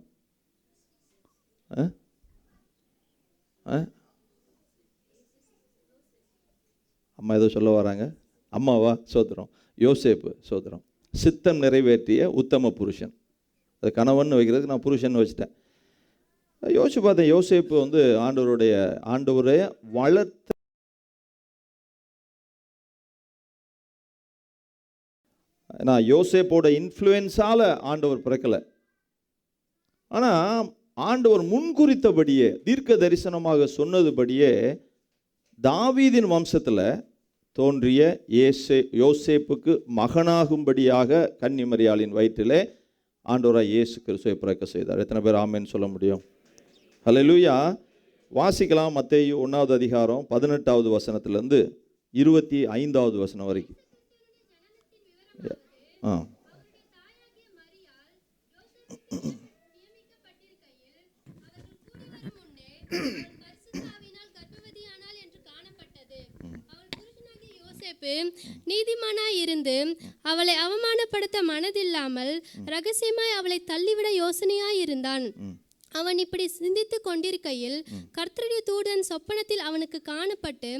அம்மா ஏதோ சொல்ல வராங்க. அம்மாவா? சோத்திரம். யோசேப்பு. சோத்திரம். சித்தம் நிறைவேற்றிய உத்தம புருஷன். அது கணவன் வைக்கிறதுக்கு நான் புருஷன் வச்சுட்டேன். யோசிச்சு பார்த்தேன். யோசேப்பு ஆண்டவருடைய வளர்த்த நான் யோசேப்போட இன்ஃப்ளூயன்ஸால் ஆண்டவர் பிறக்கலை. ஆனால் ஆண்டவர் முன்குறித்தபடியே தீர்க்க தரிசனமாக சொன்னதுபடியே தாவீதின் வம்சத்தில் தோன்றிய யோசேப்புக்கு மகனாகும்படியாக கன்னிமரியாளின் வயிற்றிலே ஆண்டவராக இயேசு கிறிஸ்துவை பிறக்க செய்தார். எத்தனை பேர் ஆமென்னு சொல்ல முடியும்? ஹல்லேலூயா. வாசிக்கலாம். மத்தேயு 1ஆவது அதிகாரம் 18வது வசனத்திலேருந்து 25வது வசனம் வரைக்கும். ஆ நீதிமானாய் இருந்து அவளை அவமானப்படுத்த மனதில்லாமல் ரகசியமாய் அவளை தள்ளிவிட யோசனையாய் இருந்தான். அவன் இப்படி சிந்தித்துக் கொண்டிருக்கையில் கர்த்தருடைய தூதன் சொப்பனத்தில் அவனுக்கு காணப்பட்டு,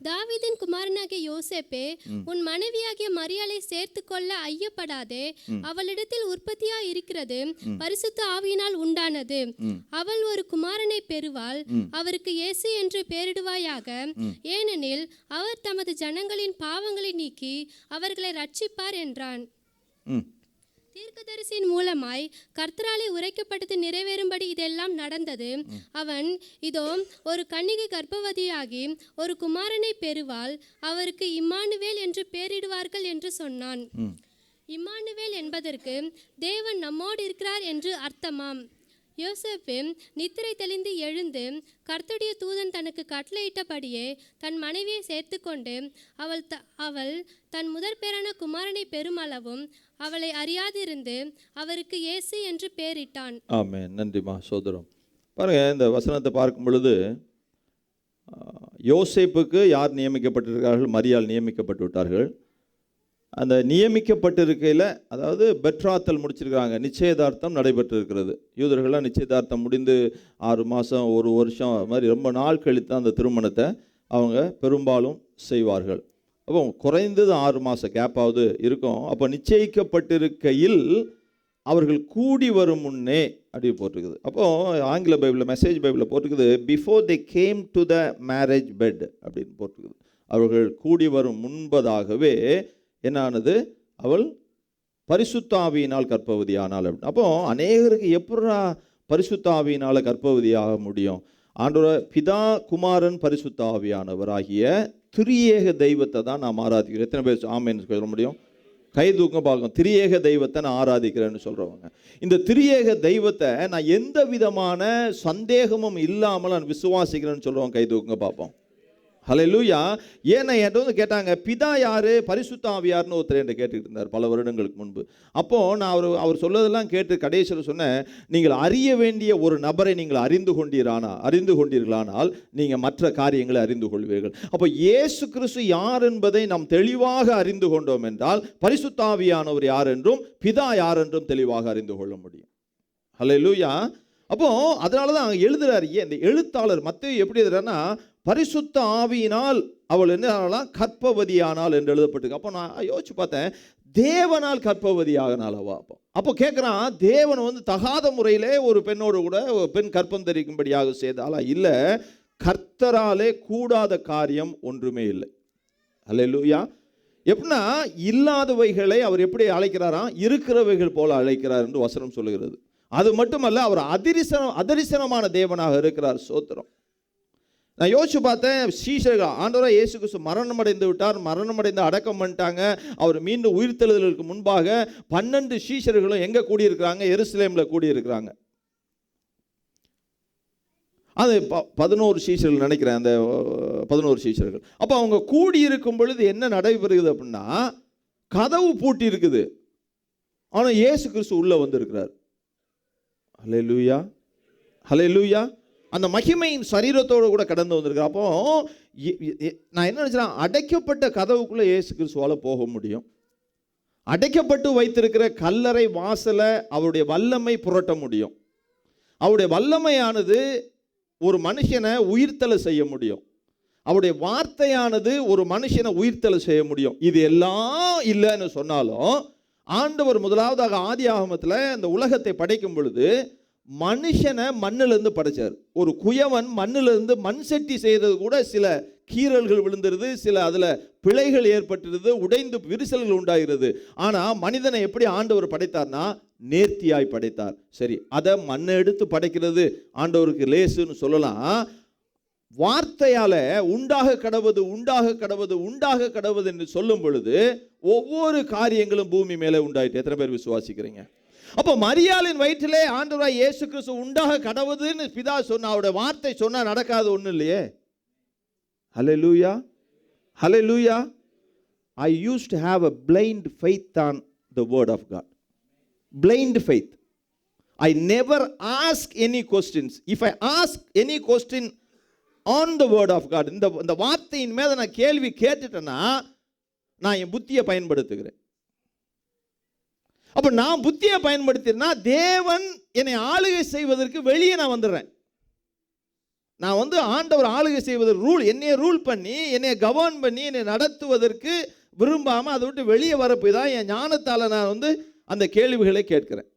தாவீதின் குமாரனாகிய யோசேப்பே, உன் மனைவியாகிய மரியாளை சேர்த்து கொள்ள ஐயப்படாதே. அவளிடத்தில் உற்பத்தியாய் இருக்கிறது பரிசுத்த ஆவியினால் உண்டானது. அவள் ஒரு குமாரனை பெறுவாள். அவருக்கு இயேசு என்று பெயரிடுவாயாக. ஏனெனில் அவர் தமது ஜனங்களின் பாவங்களை நீக்கி அவர்களை ரட்சிப்பார் என்றான். தீர்க்கதரிசியின் மூலமாய் கர்த்தராலே உரைக்கப்பட்டது நிறைவேறும்படி இதெல்லாம் நடந்தது. அவன், இதோ ஒரு கன்னிகை கர்ப்பவதியாகி ஒரு குமாரனை பெறுவாள். அவருக்கு இம்மானுவேல் என்று பெயரிடுவார்கள் என்று சொன்னான். இம்மானுவேல் என்பதற்கு தேவன் நம்மோடு இருக்கிறார் என்று அர்த்தமாம். யோசேப்பு நித்திரை தெளிந்து எழுந்து கர்த்தருடைய தூதன் தனக்கு கட்டளையிட்டபடியே தன் மனைவியை சேர்த்து கொண்டு அவள் தன் முதற் பேரான குமாரனை பெருமளவும் அவளை அறியாதிருந்து அவருக்கு இயேசு என்று பெயரிட்டான். ஆமென். நன்றிமா சோதரம். பாருங்க, இந்த வசனத்தை பார்க்கும் பொழுது யோசேப்புக்கு யார் நியமிக்கப்பட்டிருக்கிறார்கள்? மரியாள் நியமிக்கப்பட்டு விட்டார்கள். அந்த நியமிக்கப்பட்டிருக்கையில், அதாவது பெட்ராத்தல் முடிச்சிருக்கிறாங்க, நிச்சயதார்த்தம் நடைபெற்றிருக்கிறது. யூதர்கள்லாம் நிச்சயதார்த்தம் முடிந்து 6 மாதம் 1 வருஷம் அது மாதிரி ரொம்ப நாள் கழித்து அந்த திருமணத்தை அவங்க பெரும்பாலும் செய்வார்கள். அப்போ குறைந்தது 6 மாதம் கேப்பாவது இருக்கும். அப்போ நிச்சயிக்கப்பட்டிருக்கையில் அவர்கள் கூடி வரும் முன்னே அப்படி போட்டிருக்குது. அப்போது ஆங்கில பைபிளில், மெசேஜ் பைபிளில் போட்டிருக்குது, before they came to the marriage bed அப்படின்னு போட்டிருக்குது. அவர்கள் கூடி வரும் முன்பதாகவே என்னானது? அவள் பரிசுத்த ஆவியினால் கர்ப்பவதி ஆனாள் அப்படின்னு. அப்போ அநேகருக்கு எப்படா பரிசுத்த ஆவியினால் கர்ப்பவதியாக முடியும்? ஆண்டவர் பிதா குமாரன் பரிசுத்த ஆவியானவர் ஆகிய திரியேக தெய்வத்தை தான் நாம் ஆராதிக்கிறோம். எத்தனை பேர் ஆமென்னு சொல்ல முடியும்? கை தூக்கம் பார்க்கணும். திரியேக தெய்வத்தை நான் ஆராதிக்கிறேன்னு சொல்கிறவங்க, இந்த திரியேக தெய்வத்தை நான் எந்த விதமான சந்தேகமும் இல்லாமல் நான் விசுவாசிக்கிறேன்னு சொல்கிறவங்க கை தூக்குங்க பார்ப்போம். ஹல்லேலூயா. ஏன்னா என்கிட்ட வந்து கேட்டாங்க, பிதா யாரு, பரிசுத்த ஆவியார்னு ஒருத்தர் என்கிட்ட கேட்டுக்கிட்டு இருந்தார் பல வருடங்களுக்கு முன்பு. அப்போது நான் அவர் சொல்லதெல்லாம் கேட்டு கடைசியில் சொன்னேன், நீங்கள் அறிய வேண்டிய ஒரு நபரை நீங்கள் அறிந்து கொண்டீர்களானால் நீங்கள் மற்ற காரியங்களை அறிந்து கொள்வீர்கள். அப்போ இயேசு கிறிஸ்து யார் என்பதை நாம் தெளிவாக அறிந்து கொண்டோம் என்றால் பரிசுத்த ஆவியானவர் யார் என்றும் பிதா யார் என்றும் தெளிவாக அறிந்து கொள்ள முடியும். ஹல்லேலூயா. அப்போ அதனால தான் எழுதுறாரு. இந்த எழுத்தாளர் மத்தேயு எப்படி எழுதுறாருன்னா, பரிசுத்த ஆவியினால் அவள் என்ன ஆனாலாம்? கர்ப்பவதியானால் என்று எழுதப்பட்டிருக்கு. அப்போ நான் யோசிச்சு பார்த்தேன், தேவனால் கர்ப்பவதியாகனால் அவா. அப்போ கேட்குறான், தேவன் வந்து தகாத முறையிலே ஒரு பெண்ணோடு கூட பெண் கற்பம் தரிக்கும்படியாக செய்தாலா? இல்லை, கர்த்தராலே கூடாத காரியம் ஒன்றுமே இல்லை. அல்லேலூயா. எப்படின்னா, இல்லாதவைகளை அவர் எப்படி அழைக்கிறாராம்? இருக்கிறவைகள் போல அழைக்கிறார் என்று வசனம் சொல்லுகிறது. அது மட்டுமல்ல, அவர் அதரிசனமான தேவனாக இருக்கிறார். சோத்திரம். நான் யோசிச்சு பார்த்தேன், சீஷர்கள் ஆண்டவராக இயேசு கிறிஸ்து மரணம் அடைந்து விட்டார், மரணம் அடைந்து அடக்கம் பண்ணிட்டாங்க. அவர் மீண்டும் உயிர்த்தெழுதலுக்கு முன்பாக 12 சீஷர்களும் எங்கே கூடியிருக்கிறாங்க? எருசலேமில் கூடியிருக்கிறாங்க. அது 11 சீஷர்கள் நினைக்கிறேன், அந்த 11 சீஷர்கள். அப்போ அவங்க கூடியிருக்கும் பொழுது என்ன நடைபெறுகிறது அப்படின்னா, கதவு பூட்டி இருக்குது, ஆனால் இயேசு கிறிஸ்து உள்ளே வந்திருக்கிறார். ஹல்லேலூயா, ஹல்லேலூயா. அந்த மகிமையின் சரீரத்தோடு கூட கடந்து வந்திருக்கிறார். அப்போ நான் என்ன நினைச்சேன், அடைக்கப்பட்ட கதவுக்குள்ளே இயேசு கிறிஸ்துவால் போக முடியும். அடைக்கப்பட்டு வைத்திருக்கிற கல்லறை வாசலை அவருடைய வல்லமை புரட்ட முடியும். அவருடைய வல்லமையானது ஒரு மனுஷனை உயிர்த்தலை செய்ய முடியும். அவருடைய வார்த்தையானது ஒரு மனுஷனை உயிர்த்தலை செய்ய முடியும். இது எல்லாம் இல்லைன்னு சொன்னாலும், ஆண்டவர் முதலாவதாக ஆதி ஆகமத்தில் இந்த உலகத்தை படைக்கும் பொழுது மனுஷனை மண்ணிலிருந்து படைச்சார். ஒரு குயவன் மண்ணிலிருந்து மண் சட்டி செய்கிறது கூட சில கீறல்கள் விழுந்துருது, சில அதில் பிழைகள் ஏற்பட்டுருது, உடைந்து விரிசல்கள் உண்டாகிறது. ஆனால் மனிதனை எப்படி ஆண்டவர் படைத்தார்னா நேர்த்தியாய் படைத்தார். சரி, அதை மண்ணை எடுத்து படைக்கிறது ஆண்டவருக்கு லேசுன்னு சொல்லலாம். வார்த்தையால உண்டாக கடவது உண்டாக கடவது உண்டாக கடவது என்று சொல்லும் பொழுது ஒவ்வொரு காரியங்களும் பூமி மேலே உண்டாயிட்டு. எத்தனை பேர் விசுவாசிக்கிறீங்க? அப்போ மரியாளின் வயிற்றிலே ஆண்டவராய் இயேசு கிறிஸ்து உண்டாக கடவுதுன்னு பிதா சொன்ன, அவருடைய வார்த்தை சொன்னா நடக்காது ஒன்றும் இல்லையே. ஹல்லேலூயா, ஹல்லேலூயா. I used to have a blind faith on the word of God. Blind faith. I never ask any questions. If I ask any question on the word of God, இந்த வார்த்தையின் மேல நான் கேள்வி கேட்டுட்டேன்னா நான் என் புத்தியை பயன்படுத்துகிறேன். அப்ப நான் புத்தியை பயன்படுத்தினா தேவன் என்னை ஆளுகை செய்வதற்கு வெளியே நான் வந்துடுறேன். நான் வந்து ஆண்டவர் ஆளுகை செய்வதற்கு என்னைய ரூல் பண்ணி, என்னைய கவர்ன் பண்ணி, என்னை நடத்துவதற்கு விரும்பாம அதை விட்டு வெளியே வரப்போய் தான் என் ஞானத்தால நான் வந்து அந்த கேள்விகளை கேட்கிறேன்.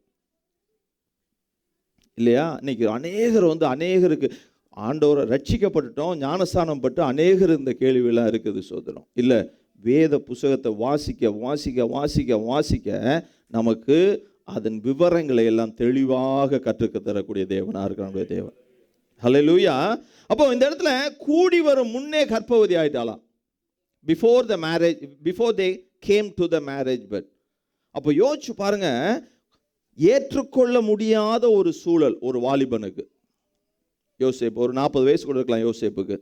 இல்லையா? இன்னைக்கு அநேகருக்கு ஆண்டவரை ரட்சிக்கப்பட்டுட்டோம், ஞானஸ்தானம் பட்டு அநேகர் இந்த கேள்வியெல்லாம் இருக்குது சோதரம். இல்லை, வேத புத்தகத்தை வாசிக்க நமக்கு அதன் விவரங்களை எல்லாம் தெளிவாக கற்றுக்க தரக்கூடிய தேவனாக இருக்கிற தேவன். ஹல்லேலூயா. அப்போ இந்த இடத்துல கூடி வரும் முன்னே கர்ப்பவதி ஆயிட்டாலாம். Before they came to the marriage bed. அப்போ யோசிச்சு பாருங்க, ஏற்றுக்கொள்ள முடியாத ஒரு சூழல் ஒரு வாலிபனுக்கு. யோசேப்பு ஒரு 40 வயசு கூட இருக்கலாம் யோசேப்புக்கு.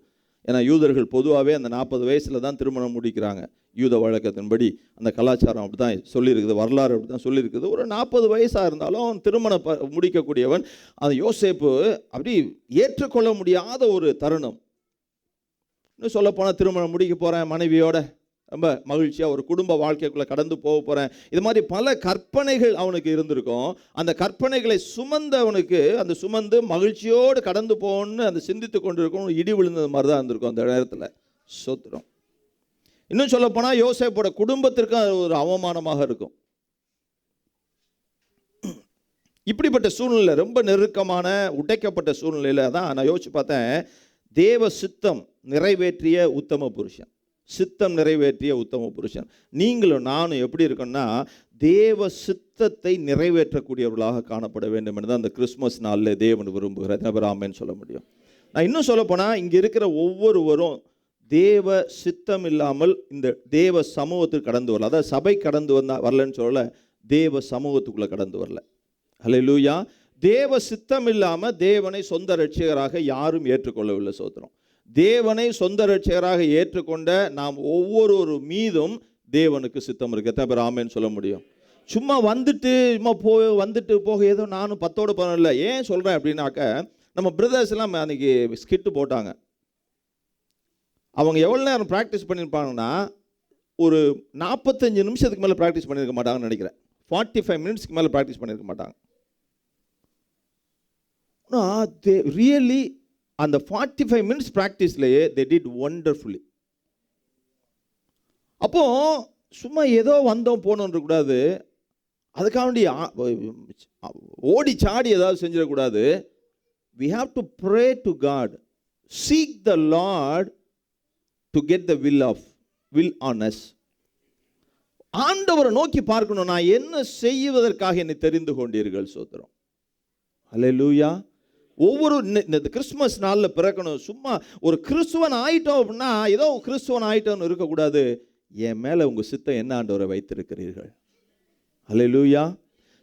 ஏன்னா யூதர்கள் பொதுவாகவே அந்த 40 வயசில் தான் திருமணம் முடிக்கிறாங்க. யூத வழக்கத்தின்படி அந்த கலாச்சாரம் அப்படி தான் சொல்லியிருக்குது, வரலாறு அப்படி தான் சொல்லியிருக்குது. ஒரு 40 வயசாக இருந்தாலும் திருமணம் முடிக்கக்கூடியவன். அந்த யோசேப்பு அப்படி ஏற்றுக்கொள்ள முடியாத ஒரு தருணம். இன்னும் சொல்லப்போனால் திருமணம் முடிக்க போகிறேன், மனைவியோட ரொம்ப மகிழ்ச்சியாக ஒரு குடும்ப வாழ்க்கைக்குள்ளே கடந்து போக போகிறேன், இது மாதிரி பல கற்பனைகள் அவனுக்கு இருந்திருக்கும். அந்த கற்பனைகளை சுமந்தவனுக்கு அந்த சுமந்து மகிழ்ச்சியோடு கடந்து போகணுன்னு அந்த சிந்தித்து கொண்டு இருக்கும் இடி விழுந்தது மாதிரி தான் இருந்திருக்கும் அந்த நேரத்தில். சோத்திரம். இன்னும் சொல்லப்போனால் யோசேப்போட குடும்பத்திற்கு அது ஒரு அவமானமாக இருக்கும். இப்படிப்பட்ட சூழ்நிலை, ரொம்ப நெருக்கமான உடைக்கப்பட்ட சூழ்நிலையில் தான் நான் யோசிச்சு பார்த்தேன். தேவ சித்தம் நிறைவேற்றிய உத்தம புருஷன், சித்தம் நிறைவேற்றிய உத்தம புருஷன். நீங்களும் நானும் எப்படி இருக்கோம்னா, தேவ சித்தத்தை நிறைவேற்றக்கூடியவர்களாக காணப்பட வேண்டும் என்று தான் அந்த கிறிஸ்மஸ் நாளில் தேவன் விரும்புகிறார். ஆமென் சொல்ல முடியும். நான் இன்னும் சொல்ல போனால், இங்கே இருக்கிற ஒவ்வொருவரும் தேவ சித்தம் இல்லாமல் இந்த தேவ சமூகத்துக்கு கடந்து வரல. அதாவது சபை கடந்து வரலன்னு சொல்லல, தேவ சமூகத்துக்குள்ளே கடந்து வரல. ஹல்லேலூயா. தேவ சித்தம் இல்லாமல் தேவனை சொந்த ரட்சகராக யாரும் ஏற்றுக்கொள்ளவில்லை. சோத்திரம். தேவனை சொந்த ரட்சகராக ஏற்றுக்கொண்ட நாம் ஒவ்வொரு மீதும் தேவனுக்கு சித்தம் இருக்கு. எத்தனை பேர் ஆமென்னு சொல்ல முடியும்? சும்மா வந்துட்டு போக ஏதோ நானும் 10ஓடு 11 இல்லை. ஏன் சொல்கிறேன் அப்படின்னாக்க, நம்ம பிரதர்ஸ் எல்லாம் அன்றைக்கி ஸ்கிட்டு போட்டாங்க. அவங்க எவ்வளோ நேரம் ப்ராக்டிஸ் பண்ணியிருப்பாங்கன்னா, ஒரு 45 நிமிஷத்துக்கு மேலே ப்ராக்டிஸ் பண்ணியிருக்க மாட்டாங்கன்னு நினைக்கிறேன். 45 மினிட்ஸ்க்கு மேலே ப்ராக்டிஸ் பண்ணியிருக்க மாட்டாங்க. ரியலி அந்த 45 மினிட்ஸ் ப்ராக்டிஸ்லேயே தே டிட் ஒண்டர்ஃபுல்லி. அப்போ சும்மா ஏதோ வந்தோம் போனோன்னு இருக்கக்கூடாது, அதுக்காக வேண்டி ஓடி சாடி ஏதாவது செஞ்சிடக்கூடாது. We have to pray to God, seek the Lord to get the will on us. ஆண்டவரை நோக்கி பார்க்கணும், நான் என்ன செய்வதற்காக என்னை தெரிந்து கொண்டீர்கள். சோத்திரம். ஹல்லேலூயா. ஒவ்வொரு இந்த கிறிஸ்மஸ் நாளில் பிறக்கணும். சும்மா ஒரு கிறிஸ்துவன் ஆயிட்டோம் அப்படின்னா ஏதோ கிறிஸ்துவன் ஆயிட்டோன்னு இருக்கக்கூடாது. என் மேலே உங்கள் சித்தம் என்ன ஆண்டவரை வைத்திருக்கிறீர்கள். ஹல்லேலூயா.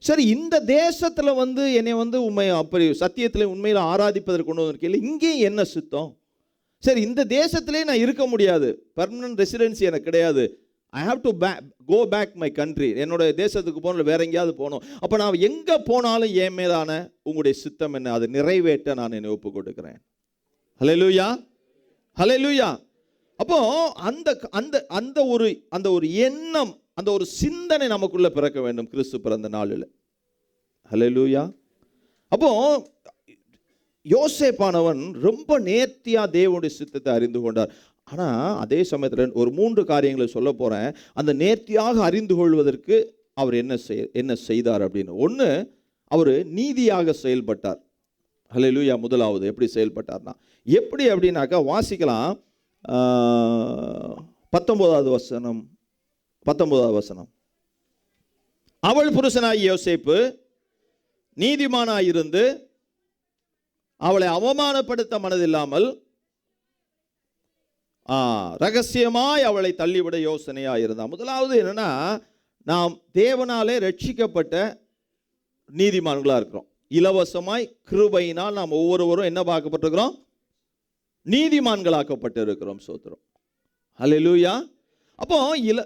சரி, இந்த தேசத்தில் வந்து என்னை வந்து உண்மை அப்படி சத்தியத்தில் உண்மையில் ஆராதிப்பதற்கு கொண்டு வந்திருக்கீங்க, இங்கேயும் என்ன சித்தம்? சரி, இந்த தேசத்திலே நான் இருக்க முடியாது, பெர்மனன்ட் ரெசிடென்சி எனக்கு கிடையாது. I have to go back my country. என்னோட தேசத்துக்கு போகணும், வேற எங்கேயாவது போகணும். அப்போ நான் எங்கே போனாலும் என் மேலான உங்களுடைய சித்தம் என்ன, அதை நிறைவேற்ற நான் என்னை ஒப்பு கொடுக்கிறேன். ஹல்லேலூயா, ஹல்லேலூயா. அப்போ அந்த ஒரு எண்ணம், அந்த ஒரு சிந்தனை நமக்குள்ள பிறக்க வேண்டும் கிறிஸ்து பிறந்த நாளில். ஹல்லேலூயா. அப்போ யோசேப்பானவன் ரொம்ப நேர்த்தியா தேவனுடைய சித்தத்தை அறிந்து கொண்டார். ஆனால் அதே சமயத்தில் ஒரு 3 காரியங்களை சொல்ல போகிறேன். அந்த நேர்த்தியாக அறிந்து கொள்வதற்கு அவர் என்ன செய்தார் அப்படின்னு. ஒன்று, அவர் நீதியாக செயல்பட்டார். ஹல்லேலூயா. முதலாவது எப்படி செயல்பட்டார்னா, எப்படி அப்படின்னாக்கா வாசிக்கலாம். 19வது வசனம். அவள் புருஷனாய் யோசேப்பு நீதிமானாயிருந்து அவளை அவமானப்படுத்த மனதில்லாமல் ரகசியமாய் அவளை தள்ளிவிட யோசனையாக இருந்தான். முதலாவது என்னன்னா, நாம் தேவனாலே ரட்சிக்கப்பட்ட நீதிமான்களாக இருக்கிறோம். இலவசமாய் கிருபையினால் நாம் ஒவ்வொருவரும் என்ன பார்க்கப்பட்டிருக்கிறோம்? நீதிமான்களாக்கப்பட்டு இருக்கிறோம். சோத்திரம். ஹல்லேலூயா. அப்போ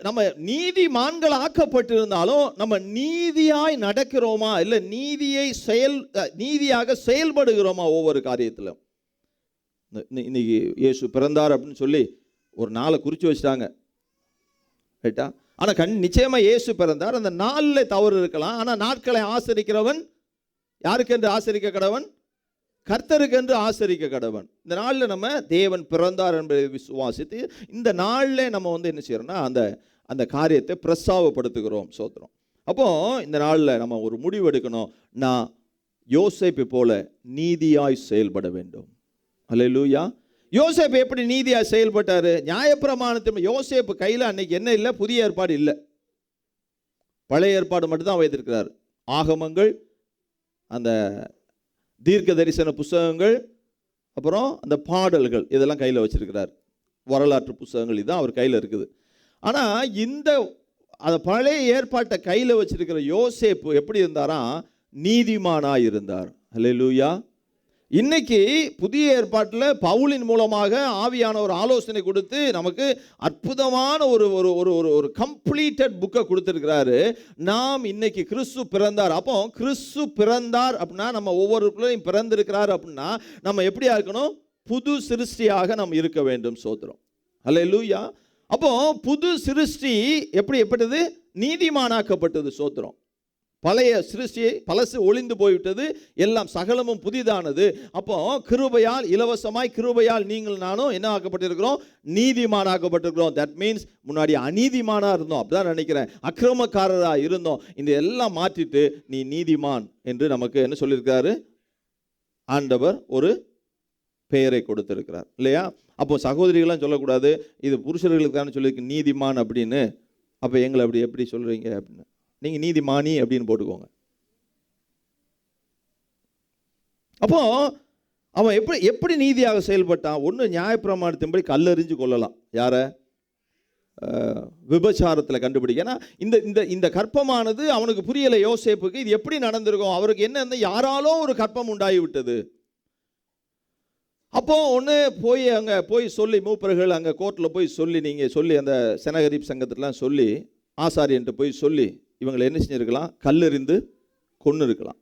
நம்ம நீதிமான்கள் ஆக்கப்பட்டிருந்தாலும் நம்ம நீதியாய் நடக்கிறோமா, இல்லை நீதியாக செயல்படுகிறோமா ஒவ்வொரு காரியத்திலும்? இன்னைக்கு இயேசு பிறந்தார் அப்படின்னு சொல்லி ஒரு நாளை குறித்து வச்சுட்டாங்க, ரைட்டா? ஆனால் நிச்சயமாக இயேசு பிறந்தார், அந்த நாளில் தவறு இருக்கலாம். ஆனால் நாட்களை ஆசரிக்கிறவன் யாருக்கென்று ஆசரிக்க கடவன்? கர்த்தருக்கென்று ஆசரிக்க கடவன். இந்த நாளில் நம்ம தேவன் பிறந்தார் என்பதை விசுவாசித்து இந்த நாளில் நம்ம என்ன செய்யறோம்னா அந்த காரியத்தை பிரஸ்தாவப்படுத்துகிறோம். சோத்திரம். அப்போ இந்த நாளில் நம்ம ஒரு முடிவு எடுக்கணும். நான் யோசேப்பு போல நீதியாய் செயல்பட வேண்டும். அல்லேலூயா. யோசேப்பு எப்படி நீதியாய் செயல்பட்டாரு? நியாயப்பிரமாணத்தின் யோசேப்பு கையில் அன்னைக்கு என்ன இல்லை? புதிய ஏற்பாடு இல்லை, பழைய ஏற்பாடு மட்டும்தான் வைத்திருக்கிறார். ஆகமங்கள், அந்த தீர்க்க தரிசன புஸ்தகங்கள், அப்புறம் அந்த பாடல்கள், இதெல்லாம் கையில் வச்சிருக்கிறார். வரலாற்று புஸ்தகங்கள் இதுதான் அவர் கையில் இருக்குது. ஆனால் அந்த பழைய ஏற்பாட்டை கையில் வச்சிருக்கிற யோசேப்பு எப்படி இருந்தாராம்? நீதிமானாய் இருந்தார். அல்லேலூயா. இன்னைக்கு புதிய ஏற்பாட்டில் பவுலின் மூலமாக ஆவியானவர் ஆலோசனை கொடுத்து நமக்கு அற்புதமான ஒரு கம்ப்ளீட்டட் புக்கை கொடுத்துருக்கிறாரு. நாம் இன்னைக்கு கிறிஸ்து பிறந்தார். அப்போ கிறிஸ்து பிறந்தார் அப்படின்னா நம்ம ஒவ்வொருக்குள்ளையும் பிறந்திருக்கிறார் அப்படின்னா நம்ம எப்படியா இருக்கணும்? புது சிருஷ்டியாக நாம் இருக்க வேண்டும். சோத்திரம். அல்லேலூயா. அப்போ புது சிருஷ்டி எப்படிப்பட்டது? நீதிமானாக்கப்பட்டது. சோத்திரம். பழைய சிருஷ்டியை பழசு ஒளிந்து போய்விட்டது, எல்லாம் சகலமும் புதிதானது. அப்போ கிருபையால், இலவசமாய் கிருபையால் நீங்கள் நானும் என்ன ஆக்கப்பட்டிருக்கிறோம்? நீதிமானாக்கப்பட்டிருக்கிறோம். தட் மீன்ஸ் முன்னாடி அநீதிமானா இருந்தோம், அப்படிதான் நினைக்கிறேன், அக்கிரமக்காரராக இருந்தோம். இந்த எல்லாம் மாற்றிட்டு நீ நீதிமான் என்று நமக்கு என்ன சொல்லியிருக்காரு? ஆண்டவர் ஒரு பெயரை கொடுத்திருக்கிறார், இல்லையா? அப்போ சகோதரிகள்லாம் சொல்லக்கூடாது இது புருஷர்களுக்கு தானே சொல்லியிருக்கு நீதிமான் அப்படின்னு. அப்போ எங்களை அப்படி எப்படி சொல்றீங்க அப்படின்னு நீங்கள் நீதிமானி அப்படின்னு போட்டுக்கோங்க. அப்போ அவன் எப்படி நீதியாக செயல்பட்டான்? ஒன்று நியாயப்பிரமாணத்தின்படி கல்லெறிஞ்சு கொள்ளலாம். யாரை? விபச்சாரத்தில் கண்டுபிடிக்க. ஏன்னா இந்த கற்பமானது அவனுக்கு புரியலை யோசேப்புக்கு. இது எப்படி நடந்திருக்கும்? அவருக்கு என்ன யாராலோ ஒரு கற்பம் உண்டாகி விட்டது. அப்போ ஒன்று அங்கே போய் சொல்லி மூப்பர்கள் அங்கே கோர்ட்டில் போய் சொல்லி நீங்கள் சொல்லி அந்த செனகரிப் சங்கத்திலாம் சொல்லி ஆசாரியன்ட்டு போய் சொல்லி இவங்களை என்ன செஞ்சிருக்கலாம்? கல்லெறிந்து கொன்று இருக்கலாம்.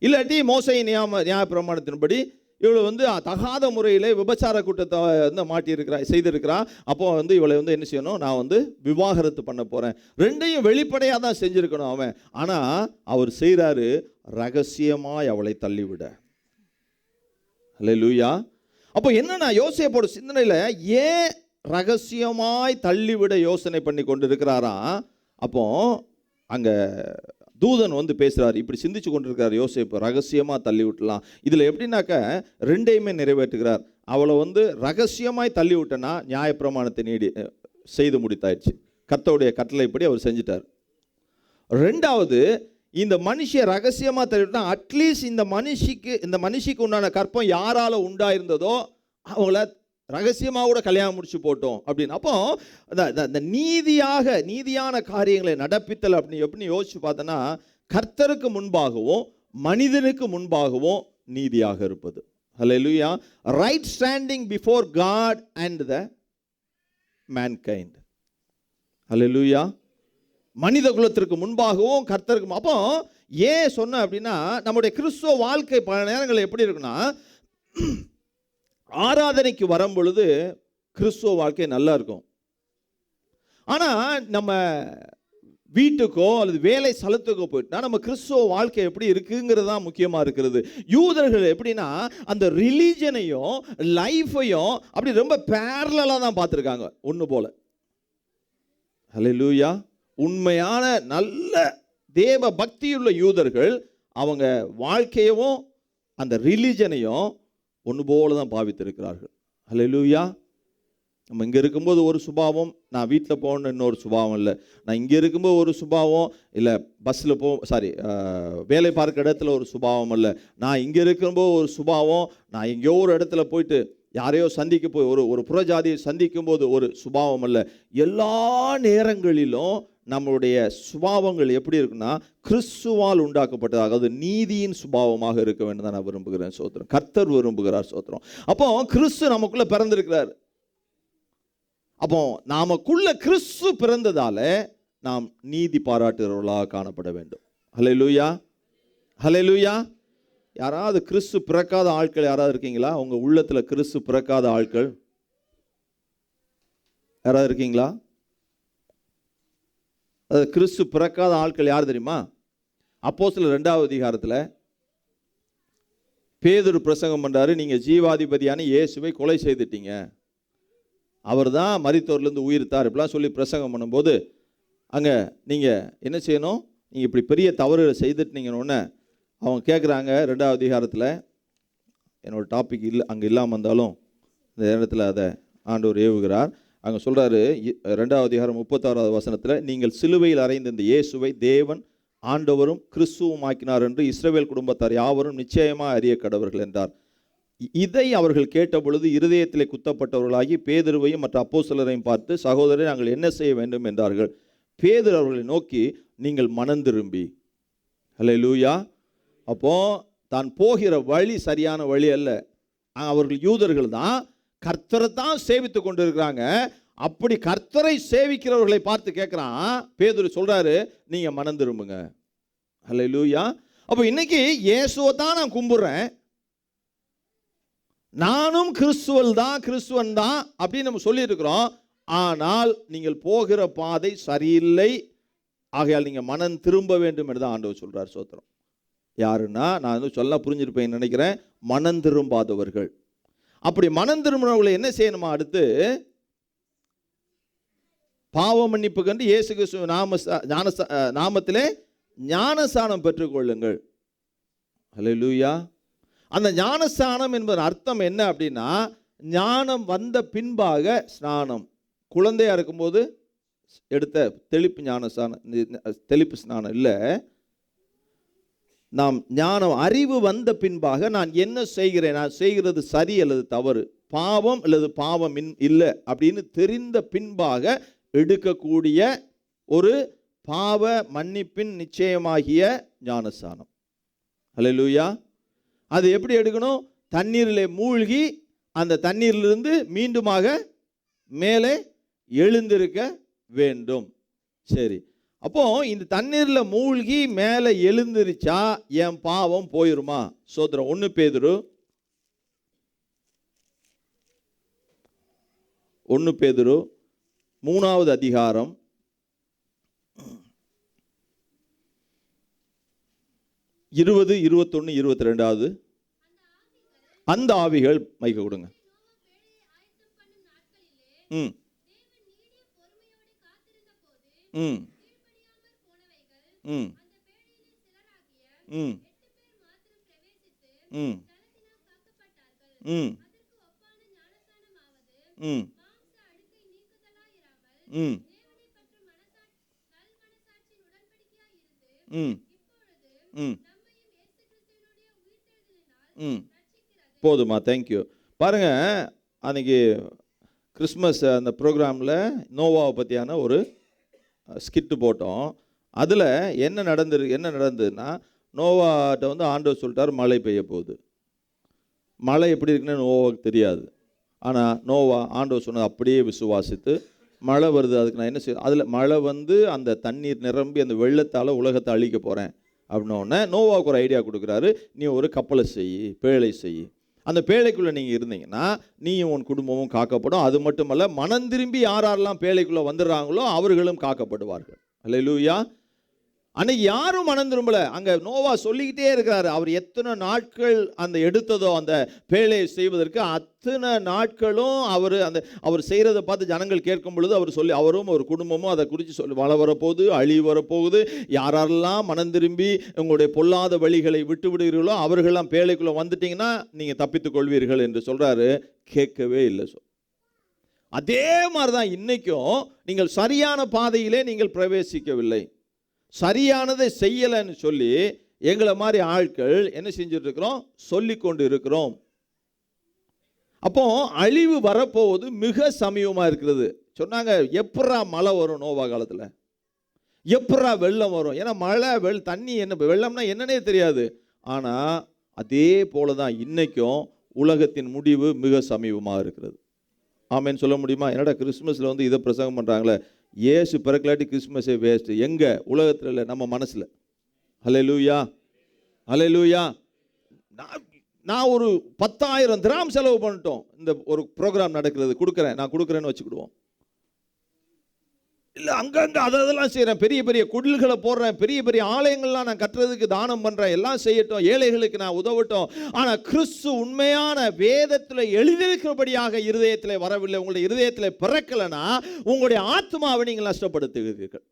இல்லாட்டி மோசை நியாயப்பிரமாணத்தின்படி இவளை தகாத முறையில் விபச்சார கூட்டத்தை செய்திருக்கிறா. அப்போ இவளை என்ன செய்யணும்? நான் விவாகரத்து பண்ண போகிறேன். ரெண்டையும் வெளிப்படையாக தான் செஞ்சுருக்கணும் அவன். ஆனால் அவர் செய்கிறாரு, ரகசியமாய் அவளை தள்ளிவிட. அல்லேலூயா. அப்போ என்னன்னா யோசேப்போட சிந்தனையில் ஏன் ரகசியமாய் தள்ளிவிட யோசனை பண்ணி கொண்டு இருக்கிறாராம். அப்போ அங்கே தூதன் பேசுகிறார், இப்படி சிந்திச்சு கொண்டிருக்கிறார் யோசேப்பு, ரகசியமாக தள்ளி விட்டலாம். இதில் எப்படின்னாக்க ரெண்டையுமே நிறைவேற்றுகிறார். அவளை ரகசியமாய் தள்ளி விட்டனா நியாயப்பிரமாணத்தை செய்து முடித்தாயிடுச்சு. கர்த்தருடைய கட்டளைப்படி அவர் செஞ்சிட்டார். ரெண்டாவது, இந்த மனுஷியை ரகசியமாக தள்ளிவிட்டா அட்லீஸ்ட் இந்த மனுஷிக்கு உண்டான கற்பம் யாரால உண்டாயிருந்ததோ அவங்கள ரகசியமாக கூட கல்யாணம் முடிச்சு போட்டோம் அப்படின்னு. அப்போ அந்த நீதியான காரியங்களை நடப்பித்தல் எப்படி யோசிச்சு பார்த்தோன்னா, கர்த்தருக்கு முன்பாகவும் மனிதனுக்கு முன்பாகவும் நீதியாக இருப்பது. Hallelujah. Right standing before God and the mankind. Hallelujah. மனித குலத்திற்கு முன்பாகவும் கர்த்தருக்கு. அப்போ ஏன் சொன்ன அப்படின்னா, நம்முடைய கிறிஸ்துவ வாழ்க்கை பல நேரங்கள் எப்படி இருக்குன்னா, ஆராதனைக்கு வரும் பொழுது கிறிஸ்துவ வாழ்க்கை நல்லா இருக்கும். ஆனால் நம்ம வீட்டுக்கோ அல்லது வேலை ஸ்தலத்துக்கோ போயிட்டா நம்ம கிறிஸ்துவ வாழ்க்கை எப்படி இருக்குங்கிறது தான் முக்கியமாக இருக்கிறது. யூதர்கள் எப்படின்னா அந்த ரிலீஜனையும் லைஃபையும் அப்படி ரொம்ப பேரலாக தான் பார்த்துருக்காங்க, ஒன்று போல. ஹல்லேலூயா. உண்மையான நல்ல தேவ பக்தியுள்ள யூதர்கள் அவங்க வாழ்க்கையவும் அந்த ரிலீஜனையும் ஒன்று போல தான் பாவித்திருக்கிறார்கள். ஹல்லேலூயா. நம்ம இங்கே இருக்கும்போது ஒரு சுபாவம், நான் வீட்டில் போகணுன்னு இன்னொரு சுபாவம் இல்லை. நான் இங்கே இருக்கும்போது ஒரு சுபாவம் இல்லை, பஸ்ஸில் வேலை பார்க்குற இடத்துல ஒரு சுபாவம் இல்லை. நான் இங்கே இருக்கும்போது ஒரு சுபாவம், நான் எங்கேயோ ஒரு இடத்துல போயிட்டு யாரையோ சந்திக்க போய் ஒரு புறஜாதியை சந்திக்கும் போது ஒரு சுபாவம் அல்ல. எல்லா நேரங்களிலும் நம்மளுடைய சுபாவங்கள் எப்படி இருக்குன்னா கிறிஸ்துவால் உண்டாக்கப்பட்டதாக, அது நீதியின் சுபாவமாக இருக்க வேண்டும் தான் நான் விரும்புகிறேன். சோத்திரம். கர்த்தர் விரும்புகிறார். சோத்திரம். அப்போ கிறிஸ்து நமக்குள்ள பிறந்திருக்கிறார். அப்போ நாமக்குள்ள கிறிஸ்து பிறந்ததால நாம் நீதி பாராட்டுகிறவர்களாக காணப்பட வேண்டும். ஹல்லேலூயா, ஹல்லேலூயா. யாராவது கிறிஸ்து பிறக்காத ஆட்கள் யாராவது இருக்கீங்களா? உங்க உள்ளத்துல கிறிஸ்து பிறக்காத ஆட்கள் யாராவது இருக்கீங்களா? அது கிறிஸ்து பிறக்காத ஆட்கள் யார் தெரியுமா? அப்போஸ்தலர் 2வது அதிகாரத்தில் பேதுரு பிரசங்கம் பண்றாரு. நீங்க ஜீவாதிபதியான இயேசுவை கொலை செய்துட்டீங்க, அவர் தான் மரித்தோர்லேருந்து உயிர்த்தார், இப்படிலாம் சொல்லி பிரசங்கம் பண்ணும்போது அங்கே நீங்கள் என்ன செய்யணும்? நீங்கள் இப்படி பெரிய தவறு செய்துட்டீங்கன்னு அவங்க கேட்குறாங்க. 2வது அதிகாரத்தில் என்னோடய டாபிக் இல்லை அங்கே இல்லாமல் இருந்தாலும் இந்த நேரத்தில் அதை ஆண்டவர் ஏவுகிறார். அங்கே சொல்கிறாரு 2வது அதிகாரம் 36வது வசனத்தில், நீங்கள் சிலுவையில் அறைந்த இந்த இயேசுவை தேவன் ஆண்டவரும் கிறிஸ்துவும் ஆக்கினார் என்று இஸ்ரவேல் குடும்பத்தார் யாவரும் நிச்சயமாக அறிய கடவர்கள் என்றார். இதை அவர்கள் கேட்டபொழுது இருதயத்திலே குத்தப்பட்டவர்களாகி பேதுருவையும் மற்ற அப்போஸ்தலரையும் பார்த்து, சகோதரரை நாங்கள் என்ன செய்ய வேண்டும் என்றார்கள். பேதுரு அவர்களை நோக்கி, நீங்கள் மனம் திரும்பி. ஹல்லேலூயா. அப்போ தான் போகிற வழி சரியான வழி அல்ல. அவர்கள் யூதர்கள் தான், கர்த்தரை தான் சேவித்து கொண்டு இருக்கிறாங்க. அப்படி கர்த்தரை சேவிக்கிறவர்களை பார்த்து கேட்குறான் பேதுரு, சொல்றாரு நீங்க மனம் திரும்புங்க. ஹல்லேலூயா. அப்போ இன்னைக்கு இயேசுவை தான் நான் கும்பிடுறேன், நானும் கிறிஸ்துவன் தான் அப்படின்னு நம்ம சொல்லியிருக்கிறோம். ஆனால் நீங்கள் போகிற பாதை சரியில்லை, ஆகையால் நீங்கள் மனம் திரும்ப வேண்டும் என்று தான் ஆண்டவர் சொல்றார். சோத்திரம். யாருன்னா, நான் சொல்ல புரிஞ்சிருப்பேன் நினைக்கிறேன், மனம் திரும்பாதவர்கள். அப்படி மனம் திரும்பினவர்களை என்ன செய்யணுமா? அடுத்து பாவ மன்னிப்பு கண்டு இயேசு கிறிஸ்து நாமத்திலே ஞானஸ்நானம் பெற்றுக்கொள்ளுங்கள். ஹல்லேலூயா. அந்த ஞானஸ்நானம் என்பதன் அர்த்தம் என்ன அப்படின்னா, ஞானம் வந்த பின்பாக ஸ்நானம். குழந்தையா இருக்கும்போது எடுத்த தெளிப்பு ஸ்நானம் இல்லை. நாம் ஞானம் அறிவு வந்த பின்பாக நான் என்ன செய்கிறேன், நான் செய்கிறது சரி அல்லது தவறு, பாவம் அல்லது பாவம் இல்லை அப்படின்னு தெரிந்த பின்பாக எடுக்கக்கூடிய ஒரு பாவ மன்னிப்பின் நிச்சயமாகிய ஞானஸ்நானம். ஹல்லேலூயா. அது எப்படி எடுக்கணும்? தண்ணீரிலே மூழ்கி அந்த தண்ணீரிலிருந்து மீண்டுமாக மேலே எழுந்திருக்க வேண்டும். சரி, அப்போ இந்த தண்ணீரில் மூழ்கி மேலே எழுந்திருச்சா என் பாவம் போயிருமா? சோதரம். 1 பேதுரு 3வது அதிகாரம் 20, 21, 22. அந்த ஆவிகள் மைக்க கொடுங்க. ம் ம் ம் ம் ம் ம் ம் ம் ம் ம் ம் போதுமா? தேங்க்யூ. பாருங்க, அன்னைக்கு கிறிஸ்மஸ் அந்த ப்ரோக்ராமில் நோவாவை பற்றியான ஒரு ஸ்கிட்டு போட்டோம். அதில் என்ன நடந்ததுன்னா, நோவாட்ட ஆண்டவர் சொல்லிட்டார் மழை பெய்ய போகுது. மழை எப்படி இருக்குன்னு நோவாவுக்கு தெரியாது. ஆனால் நோவா ஆண்டவர் சொன்னது அப்படியே விசுவாசித்து, மழை வருது, அதுக்கு நான் என்ன செய்ய, அதில் மழை அந்த தண்ணீர் நிரம்பி அந்த வெள்ளத்தால் உலகத்தை அழிக்க போகிறேன் அப்படின்னோடனே நோவாவுக்கு ஒரு ஐடியா கொடுக்குறாரு. நீ ஒரு கப்பலை செய், பேழை செய். அந்த பேழைக்குள்ளே நீங்கள் இருந்தீங்கன்னா நீயும் உன் குடும்பமும் காக்கப்படும். அது மட்டுமல்ல, மனம் திரும்பி யாரெல்லாம் பேழைக்குள்ளே வந்துடுறாங்களோ அவர்களும் காக்கப்படுவார்கள். அல்லேலூயா. அன்னைக்கு யாரும் மனம் திரும்பலை. அங்கே நோவா சொல்லிக்கிட்டே இருக்கிறாரு. அவர் எத்தனை நாட்கள் அந்த எடுத்ததோ அந்த பேழையை செய்வதற்கு, அத்தனை நாட்களும் அவர் செய்கிறத பார்த்து ஜனங்கள் கேட்கும் பொழுது அவரும் ஒரு குடும்பமும் அதை குறித்து சொல்லி, மழை வரப்போகுது, அழிவு வரப்போகுது, யாரெல்லாம் மனம் திரும்பி உங்களுடைய பொல்லாத வழிகளை விட்டு விடுகிறீர்களோ அவர்களெல்லாம் பேழைக்குள்ளே வந்துட்டீங்கன்னா நீங்கள் தப்பித்துக் கொள்வீர்கள் என்று சொல்கிறாரு. கேட்கவே இல்லை. அதே மாதிரி தான் இன்னைக்கும் நீங்கள் சரியான பாதையிலே நீங்கள் பிரவேசிக்கவில்லை, சரியானதை செய்யலைன்னு சொல்லி எங்களை மாதிரி ஆட்கள் என்ன செஞ்சுட்டு இருக்கிறோம்? சொல்லி கொண்டு இருக்கிறோம். அப்போ அழிவு வரப்போவது மிக சமீபமாக இருக்கிறது. சொன்னாங்க, எப்படா மழை வரும் நோவா காலத்தில், எப்படா வெள்ளம் வரும்? ஏன்னா மழை தண்ணி என்ன வெள்ளம்னா என்னன்னே தெரியாது. ஆனால் அதே போல தான் இன்னைக்கும் உலகத்தின் முடிவு மிக சமீபமாக இருக்கிறது. ஆமேன்னு சொல்ல முடியுமா? என்னடா கிறிஸ்மஸில் வந்து இதை பிரசங்கம் பண்ணுறாங்களே, இயேசு பிறக்கலாட்டி கிறிஸ்மஸே வேஸ்ட்டு. எங்கே? உலகத்தில் இல்லை, நம்ம மனசில். ஹல்லேலூயா, ஹல்லேலூயா. நான் ஒரு 10,000 திராம் செலவு பண்ணிட்டோம் இந்த ஒரு ப்ரோக்ராம் நடக்கிறது, நான் கொடுக்குறேன்னு வச்சுக்கிடுவோம். இல்லை அங்கங்கே அதெல்லாம் செய்கிறேன், பெரிய பெரிய குடில்களை போடுறேன், பெரிய பெரிய ஆலயங்கள்லாம் நான் கட்டுறதுக்கு தானம் பண்ணுறேன், எல்லாம் செய்யட்டும், ஏழைகளுக்கு நான் உதவட்டும். ஆனால் கிறிஸ்து உண்மையான வேதத்தில் எழுதியிருக்கிறபடியாக இருதயத்தில் வரவில்லை, உங்களுடைய இருதயத்தில் பிறக்கலைன்னா உங்களுடைய ஆத்மாவை நீங்கள் நஷ்டப்படுத்துகிறீர்கள்.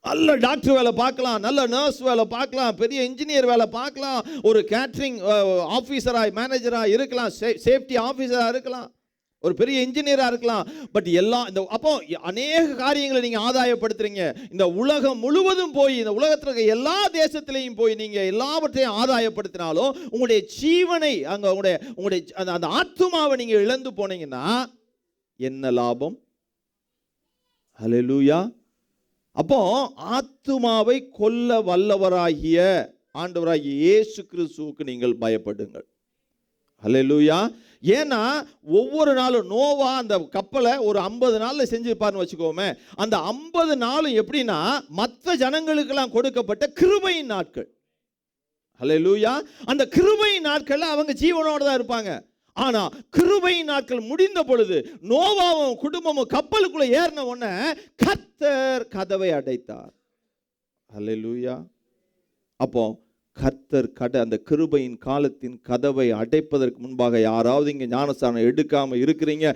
நல்ல டாக்டர் வேலை பார்க்கலாம், நல்ல நர்ஸ் வேலை பார்க்கலாம், பெரிய இன்ஜினியர் வேலை பார்க்கலாம், ஒரு கேட்ரிங் ஆஃபீஸராக மேனேஜராக இருக்கலாம், சேஃப்டி ஆஃபீஸராக இருக்கலாம், ஒரு பெரிய இன்ஜினியராக இருக்கலாம். பட் எல்லாம் இந்த அப்போ அநேக காரியங்களை நீங்கள் ஆதாயப்படுத்துறீங்க. இந்த உலகம் முழுவதும் போய், இந்த உலகத்தில் இருக்க எல்லா தேசத்திலையும் போய் நீங்கள் எல்லாவற்றையும் ஆதாயப்படுத்தினாலும் உங்களுடைய ஜீவனை அங்கே உங்களுடைய அந்த ஆத்துமாவை நீங்கள் இழந்து போனீங்கன்னா என்ன லாபம்? ஹல்லேலூயா. அப்போ ஆத்துமாவை கொல்ல வல்லவராகிய ஆண்டவராகிய இயேசு கிறிஸ்துவுக்கு நீங்கள் பயப்படுங்கள். ஹல்லேலூயா. ஏன்னா ஒவ்வொரு நாளும் நோவா அந்த கப்பலை ஒரு 50 நாளில் செஞ்சிருப்பார்னு வச்சுக்கோமே. அந்த 50 நாளும் எப்படின்னா மற்ற ஜனங்களுக்கெல்லாம் கொடுக்கப்பட்ட கிருபையின் நாட்கள். ஹல்லேலூயா. அந்த கிருபையின் நாட்களில் அவங்க ஜீவனோடு தான் இருப்பாங்க. ஆனா கிருபையின் நாட்கள் முடிந்த பொழுது நோவாவும் குடும்பமும் கப்பலுக்குள்ள ஏறின உடனே கர்த்தர் கதவை அடைத்தார். ஹல்லேலூயா. அப்போ கர்த்தர் அந்த கிருபையின் காலத்தின் கதவை அடைப்பதற்கு முன்பாக யாராவது இங்கே ஞானஸ்தானம் எடுக்காமல் இருக்கிறீங்க,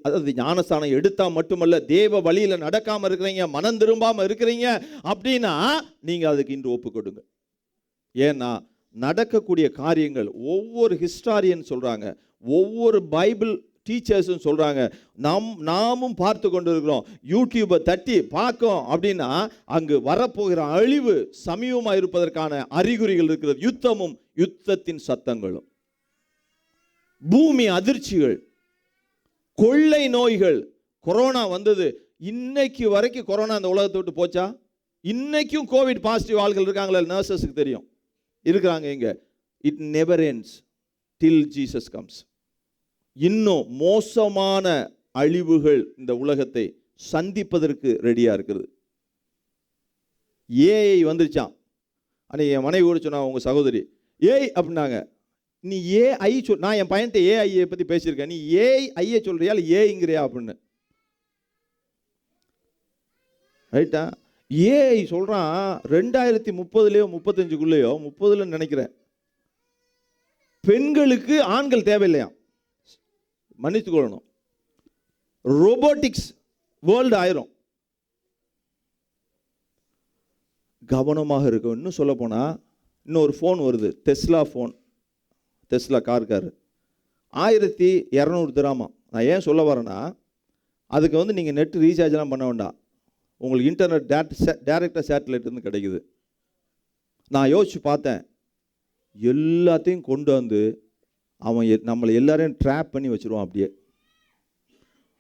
அதாவது ஞானஸ்தானம் எடுத்தா மட்டுமல்ல தேவ வழியில நடக்காமல் இருக்கிறீங்க, மனம் திரும்பாமல் இருக்கிறீங்க அப்படின்னா நீங்க அதுக்கு இன்று ஒப்பு கொடுங்க. ஏன்னா நடக்கக்கூடிய காரியங்கள் ஒவ்வொரு ஹிஸ்டாரியன் சொல்றாங்க, ஒவ்வொரு பைபிள் டீச்சர்ஸும் சொல்றாங்க, நாமும் பார்த்து கொண்டு இருக்கிறோம். யூடியூபை தட்டி பார்க்கும் அப்படின்னா அங்கு வரப்போகிற அழிவு சமீபமாக இருப்பதற்கான அறிகுறிகள் இருக்கிறது. யுத்தமும் யுத்தத்தின் சத்தங்களும், பூமி அதிர்ச்சிகள், கொள்ளை நோய்கள். கொரோனா வந்தது, இன்னைக்கு வரைக்கும் கொரோனா அந்த உலகத்தை விட்டு போச்சா? இன்னைக்கும் கோவிட் பாசிட்டிவ் ஆள்கள் இருக்காங்களா? நர்சஸுக்கு தெரியும், இருக்கிறாங்க. இங்க it never ends till Jesus comes. இன்னும் மோசமான அழிவுகள் இந்த உலகத்தை சந்திப்பதற்கு ரெடியா இருக்கிறது. ஏஐ வந்துருச்சான். அன்னைக்கு என் மனைவி கூட சொன்னா, உங்க சகோதரி ஏஐ அப்படின்னாங்க. நீ ஏஐ சொல், நான் என் பையன்ட்ட ஏஐயை பத்தி பேசியிருக்கேன், நீ ஏஐ சொல்றியா இல்லை ஏஐங்கிறியா அப்படின்னு. ரைட்டா? ஏஐ சொல்றான் 2030லயோ 35க்குள்ளேயோ 30ல நினைக்கிறேன், பெண்களுக்கு ஆண்கள் தேவையில்லையா, மன்னித்துக்கொள்ளணும், ரோபோட்டிக்ஸ் வேர்ல்டு ஆயிரும். கவனமாக இருக்கும். இன்னும் சொல்ல போனா இன்னொரு ஃபோன் வருது, டெஸ்லா ஃபோன், டெஸ்லா கார் 1200 திராமா. நான் ஏன் சொல்ல வரேன்னா, அதுக்கு வந்து நீங்கள் நெட் ரீசார்ஜ்லாம் பண்ண வேண்டாம், உங்களுக்கு இன்டர்நெட் டைரக்டாக சேட்டலைட் இருந்து கிடைக்குது. நான் யோசிச்சு பார்த்தேன், எல்லாத்தையும் கொண்டு வந்து அவன் நம்மளை எல்லாரையும் ட்ராப் பண்ணி வச்சுருவான். அப்படியே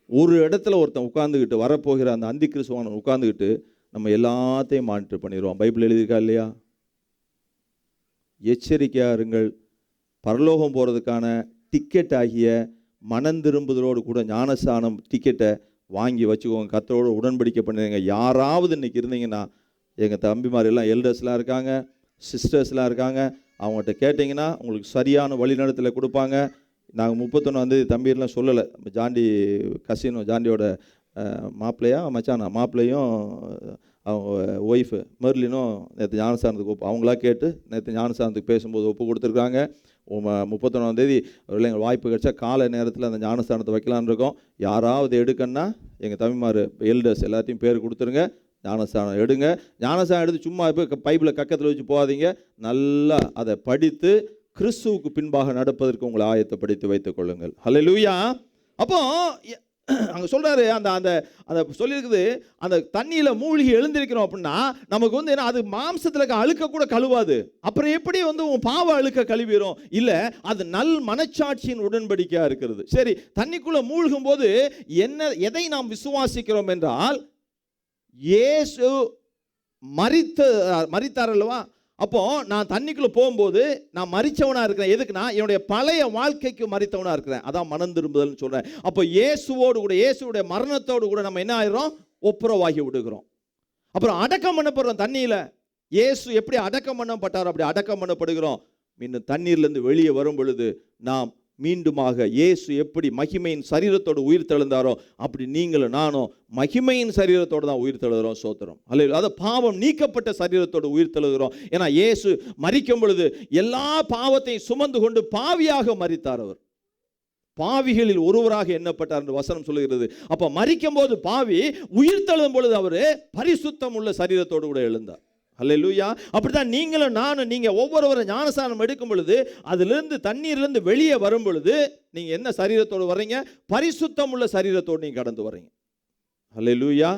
ஒரு இடத்துல ஒருத்தன் உட்காந்துக்கிட்டு, வரப்போகிற அந்த அந்தி கிறிஸ்துவான உட்காந்துக்கிட்டு நம்ம எல்லாத்தையும் மானிட்டர் பண்ணிடுவான். பைபிள் எழுதியிருக்கா இல்லையா? எச்சரிக்கையாக இருங்கள். பரலோகம் போகிறதுக்கான டிக்கெட் ஆகிய மனம் திரும்புதலோடு கூட ஞானஸ்தானம் டிக்கெட்டை வாங்கி வச்சுக்கோங்க. கர்த்தரோடு உடன்படிக்கை பண்ணுங்க. யாராவது இன்னைக்கு இருந்தீங்கன்னா, எங்கள் தம்பிமார் எல்லாம் எல்டர்ஸ்லாம் இருக்காங்க, சிஸ்டர்ஸ்லாம் இருக்காங்க, அவங்ககிட்ட கேட்டிங்கன்னா உங்களுக்கு சரியான வழிநடத்தலை கொடுப்பாங்க. நாங்கள் 31 தம்பியெல்லாம் சொல்லலை, ஜாண்டி கசினும் ஜாண்டியோட மாப்பிள்ளையா மச்சானா மாப்பிள்ளையும் அவங்க ஒய்ஃபு மெர்லினும் நேற்று ஞானஸ்தானத்துக்கு அவங்களா கேட்டு நேற்று ஞானஸ்தானத்துக்கு பேசும்போது ஒப்பு கொடுத்துருக்காங்க. 31 எங்கள் வாய்ப்பு கிடைச்சா காலை நேரத்தில் அந்த ஞானஸ்தானத்தை வைக்கலான்னு இருக்கோம். யாராவது எடுக்கன்னா எங்கள் தம்பிமார் எல்டர்ஸ் எல்லாத்தையும் பேர் கொடுத்துருங்க, ஞானஸ்தானம் எடுங்க. ஞானஸ்தானம் எடுத்து சும்மா இப்போ பைபிளை கக்கத்தில் வச்சு போகாதீங்க, நல்லா அதை படித்து கிறிஸ்துவுக்கு பின்பாக நடப்பதற்கு உங்களை ஆயத்தப்படுத்தி வைத்துக் கொள்ளுங்கள். ஹல்லேலூயா. அப்போ அங்கே சொல்கிறாரு, அந்த அந்த அந்த சொல்லியிருக்குது, அந்த தண்ணியில் மூழ்கி எழுந்திருக்கிறோம் அப்படின்னா நமக்கு வந்து என்ன, அது மாம்சத்தில் அழுக்க கூட கழுவாது. அப்புறம் எப்படி வந்து உன் பாவ அழுக்க கழுவிடும்? இல்லை, அது நல் மனச்சாட்சியின் உடன்படிக்கையாக இருக்கிறது. சரி, தண்ணிக்குள்ளே மூழ்கும் போது எதை நாம் விசுவாசிக்கிறோம் என்றால், இயேசு மரித்தார் அல்லவா, அப்போ நான் தண்ணிக்குள்ள போகும்போது நான் மரிச்சவனா இருக்கிறேன். எதுக்குன்னா என்னுடைய பழைய வாழ்க்கைக்கு மரித்தவனா இருக்கிறேன். அதான் மனம் திரும்புதல்னு சொல்றேன். அப்போ இயேசுவோடு கூட, இயேசுடைய மரணத்தோடு கூட நம்ம என்ன ஆயிரும்? ஒப்புரவாகி விடுகிறோம். அப்புறம் அடக்கம் பண்ணப்படுறோம் தண்ணியில. இயேசு எப்படி அடக்கம் பண்ணப்பட்டார், அப்படி அடக்கம் பண்ணப்படுகிறோம். இன்னும் தண்ணீர்லேருந்து வெளியே வரும் பொழுது நாம் மீண்டுமாக இயேசு எப்படி மகிமையின் சரீரத்தோடு உயிர் தெழுந்தாரோ அப்படி நீங்களும் நானும் மகிமையின் சரீரத்தோடு தான் உயிர் தெழுகிறோம். சோத்திரம். அல்ல, அது பாவம் நீக்கப்பட்ட சரீரத்தோடு உயிர் தெழுகிறோம். ஏன்னா இயேசு மரிக்கும் பொழுது எல்லா பாவத்தையும் சுமந்து கொண்டு பாவியாக மரித்தார். அவர் பாவிகளில் ஒருவராக எண்ணப்பட்டார் என்று வசனம் சொல்லுகிறது. அப்ப மரிக்கும் போது பாவி, உயிர் தெழும் பொழுது அவர் பரிசுத்தம் உள்ள சரீரத்தோடு கூட எழுந்தார். அல்லேலூயா. அப்படிதான் நீங்களும் நானும், நீங்க ஒவ்வொருவரும் ஞானஸ்நானம் எடுக்கும் பொழுது அதிலிருந்து தண்ணீர்லேருந்து வெளியே வரும் பொழுது நீங்க என்ன சரீரத்தோடு வர்றீங்க? பரிசுத்தம் உள்ள சரீரத்தோடு நீங்க கடந்து வர்றீங்க. அல்லேலூயா.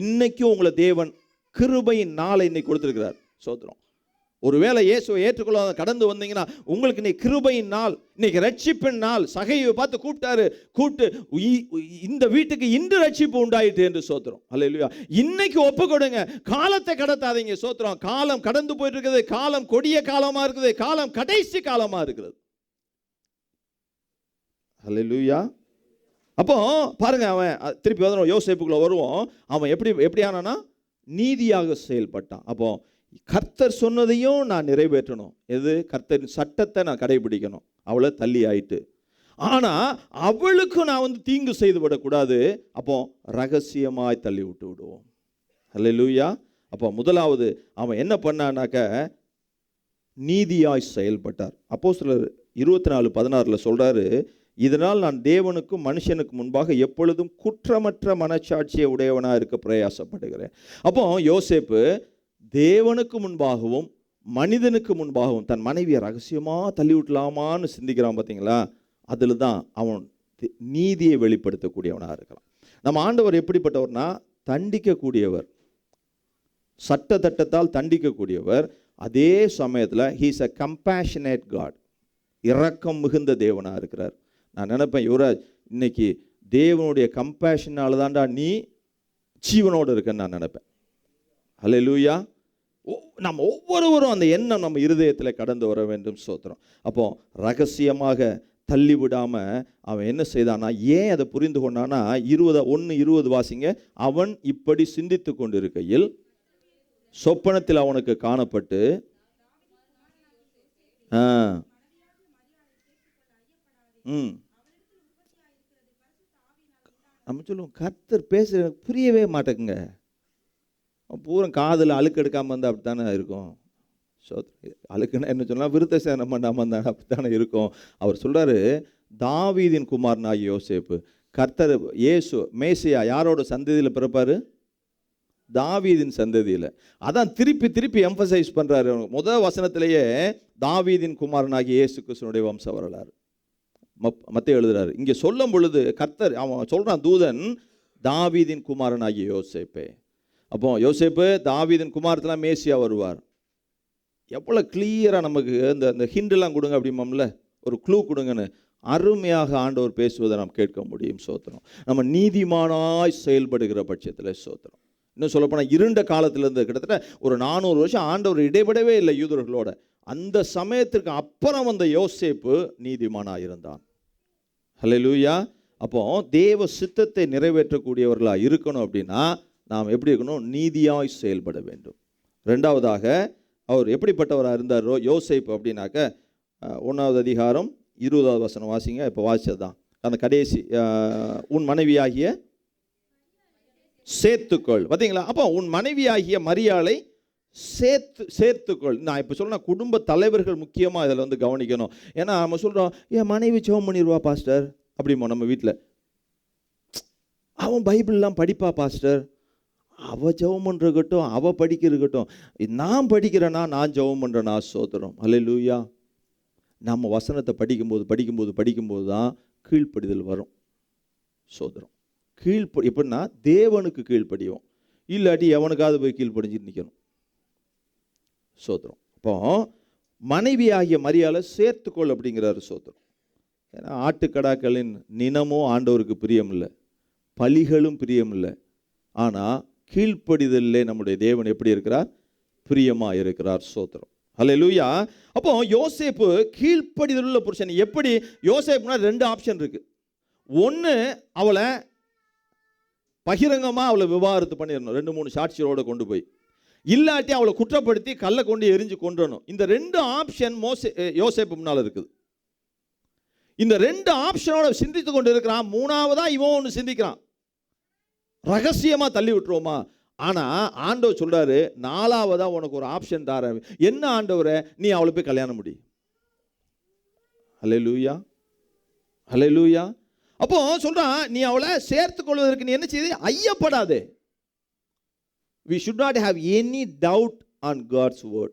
இன்னைக்கு உங்களை தேவன் கிருபையின் நாளை இன்னைக்கு கொடுத்திருக்கிறார். சோத்திரம். ஒருவேளை இயேசுவை ஏற்றுக்கொள்ளாத கடந்து வந்தீங்கன்னா உங்களுக்கு இன்னைக்கு கிருபையின் நாள், இன்னைக்கு ரட்சிப்பின் நாள். சகையை பார்த்து கூப்பிட்டு இந்த வீட்டுக்கு இன்று ரட்சிப்பு உண்டாயிட்டு என்று சோத்திரம். அல்லேலூயா. இன்னைக்கு ஒப்பு கொடுங்க. காலத்தை கடத்தாதீங்க. சோத்திரம். காலம் கடந்து போயிட்டு இருக்குது. காலம் கொடிய காலமா இருக்குது. காலம் கடைசி காலமா இருக்கிறது. அல்லேலூயா. அப்போ பாருங்க, அவன் திருப்பி வந்து யோசேப்புக்குள்ள வருவோம். அவன் எப்படி ஆனானா? நீதியாக செயல்பட்டான். அப்போ கர்த்தர் சொன்னதையும் நான் நிறைவேற்றணும். எது? கர்த்தரின் சட்டத்தை நான் கடைபிடிக்கணும். அவளை தள்ளி ஆயிட்டு, ஆனா அவளுக்கு நான் வந்து தீங்கு செய்து விடக்கூடாது. அப்போ ரகசியமாய் தள்ளி விட்டு விடுவோம். அல்லேலூயா. அப்போ முதலாவது அவன் என்ன பண்ணானாக்க நீதியாய் செயல்பட்டார். அப்போஸ்தலர் 24:16 சொல்றாரு, இதனால் நான் தேவனுக்கும் மனுஷனுக்கு முன்பாக எப்பொழுதும் குற்றமற்ற மனச்சாட்சியை உடையவனாக இருக்க பிரயாசப்படுகிறேன். அப்போ யோசேப்பு தேவனுக்கு முன்பாகவும் மனிதனுக்கு முன்பாகவும் தன் மனைவியை ரகசியமாக தள்ளி விட்டலாமான்னு சிந்திக்கிறான். பார்த்தீங்களா? அதில் தான் அவன் நீதியை வெளிப்படுத்தக்கூடியவனாக இருக்கிறான். நம்ம ஆண்டவர் எப்படிப்பட்டவர்னா தண்டிக்கக்கூடியவர், சட்டத்திட்டத்தால் தண்டிக்கக்கூடியவர். அதே சமயத்தில் ஹீஸ் அ கம்பேஷனேட் காட், இரக்கம் மிகுந்த தேவனாக இருக்கிறார். நான் நினைப்பேன், யுவராஜ், இன்னைக்கு தேவனுடைய கம்பேஷனால தான்டா நீ ஜீவனோடு இருக்கன்னு நான் நினைப்பேன். அல்லேலூயா. நம்ம ஒவ்வொருவரும் அந்த எண்ணம் நம்ம இருதயத்தில் கடந்து வர வேண்டும். சோத்திரம். அப்போ ரகசியமாக தள்ளி விடாம அவன் என்ன செய்தானா? ஏன் அதை புரிந்து கொண்டானா? 1:20 வாசிங்க. அவன் இப்படி சிந்தித்து கொண்டிருக்கையில் சொப்பனத்தில் அவனுக்கு காணப்பட்டு, நம்ம சொல்லுவோம், கர்த்தர் பேச புரியவே மாட்டேங்குங்க. பூரா காதில் அழுக்கு எடுக்காமல் இருந்தால் அப்படி தானே இருக்கும். ஸோ அழுக்குன்னா என்ன சொன்னால் விருத்த சேதனம் பண்ணாமல் இருந்தால் அப்படி தானே இருக்கும். அவர் சொல்கிறாரு, தாவீதின் குமாரனாகிய யோசேப்பு, கர்த்தர் இயேசு மேசியா யாரோட சந்ததியில் பிறப்பார்? தாவீதின் சந்ததியில். அதான் திருப்பி எம்பசைஸ் பண்ணுறாரு. முதல் வசனத்திலேயே தாவீதின் குமாரனாகிய இயேசு கிறிஸ்துவினுடைய வம்ச வரலாறு மத்தேயு எழுதுறாரு. இங்கே சொல்லும் பொழுது கர்த்தர் அவன் சொல்கிறான், தூதன் தாவீதின் குமாரனாகிய யோசேப்பே. அப்போ யோசேப்பு தாவீதின் குமாரத்தில் மேசியா வருவார். எவ்வளோ கிளியராக நமக்கு இந்த ஹிண்டெல்லாம் கொடுங்க அப்படிமாம்ல, ஒரு க்ளூ கொடுங்கன்னு அருமையாக ஆண்டவர் பேசுவதை நாம் கேட்க முடியும். சோத்திரம். நம்ம நீதிமானாய் செயல்படுகிற பட்சத்தில் சோத்திரம். இன்னும் சொல்லப்போனால் இருண்ட காலத்திலேருந்து கிட்டத்தட்ட ஒரு 400 வருஷம் ஆண்டவர் இடைபடவே இல்லை யூதர்களோட. அந்த சமயத்திற்கு அப்புறம் வந்த யோசேப்பு நீதிமானாக இருந்தான். அல்லேலூயா. அப்போ தேவ சித்தத்தை நிறைவேற்றக்கூடியவர்களாக இருக்கணும் அப்படின்னா நாம் எப்படி இருக்கணும்? நீதியாய் செயல்பட வேண்டும். ரெண்டாவதாக அவர் எப்படிப்பட்டவராக இருந்தாரோ யோசேப்பு அப்படின்னாக்க 1வது அதிகாரம் 20வது வசனம் வாசிங்க. இப்போ வாசிச்சதுதான் அந்த கடைசி, உன் மனைவியாகிய சேர்த்துக்கொள். பார்த்தீங்களா? அப்போ உன் மனைவியாகிய மரியாளை சேர்த்துக்கொள். நான் இப்போ சொல்ல குடும்ப தலைவர்கள் முக்கியமாக இதில் வந்து கவனிக்கணும். ஏன்னா நம்ம சொல்கிறோம், என் மனைவி ஜெபம் பண்ணிடுவா பாஸ்டர் அப்படிமோ நம்ம வீட்டில். அவன் பைபிள்லாம் படிப்பா பாஸ்டர், அவள் ஜெபம் பண்ணுறக்கட்டும், அவள் படிக்கிறக்கட்டும், நான் படிக்கிறேன்னா நான் ஜெபம் பண்ணுறேன்னா. சோத்திரம். அல்லேலூயா. நம்ம வசனத்தை படிக்கும்போது தான் கீழ்ப்படிதல் வரும். சோத்திரம். எப்படின்னா தேவனுக்கு கீழ்ப்படியும், இல்லாட்டி எவனுக்காவது போய் கீழ்ப்படிஞ்சிட்டு நிற்கணும். சோத்திரம். அப்போ மனைவியாகிய மரியாதை சேர்த்துக்கொள் அப்படிங்கிறாரு. சோத்திரம். ஏன்னா ஆட்டுக்கடாக்களின் நினமும் ஆண்டவருக்கு பிரியம் இல்லை, பலிகளும் பிரியம் இல்லை. ஆனால் கீழ்ப்படிதலே நம்முடைய தேவன் எப்படி இருக்கிறார்? பிரியமாக இருக்கிறார். சோத்திரம். அல்லேலூயா. அப்போ யோசேப்பு கீழ்ப்படிதல் உள்ள புருஷன். எப்படி யோசேப்புனா 2 ஆப்ஷன் இருக்கு. ஒன்று, அவளை பகிரங்கமாக அவளை விவாகரத்து பண்ணிடணும், 2-3 சாட்சியோடு கொண்டு போய். இல்லாட்டி அவளை குற்றப்படுத்தி கல்லை கொண்டு எரிஞ்சு கொண்டுறணும். இந்த 2 ஆப்ஷன் யோசேப்பு முன்னால் இருக்குது. இந்த 2 ஆப்ஷனோட சிந்தித்து கொண்டு இருக்கிறான். 3ஆவதா இவன் ஒன்று சிந்திக்கிறான், ரகசியமாக தள்ளி விட்டுருவோமா. ஆனால் ஆண்டவர் சொல்றாரு, 4ஆவதா உனக்கு ஒரு ஆப்ஷன் தார. என்ன ஆண்டவரை, நீ அவளை போய் கல்யாணம் முடி. அல்லேலூயா, அல்லேலூயா. அப்போ சொல்றான், நீ அவளை சேர்த்து கொள்வதற்கு நீ என்ன செய்து ஐயப்படாதே. We should not have any doubt on God's word.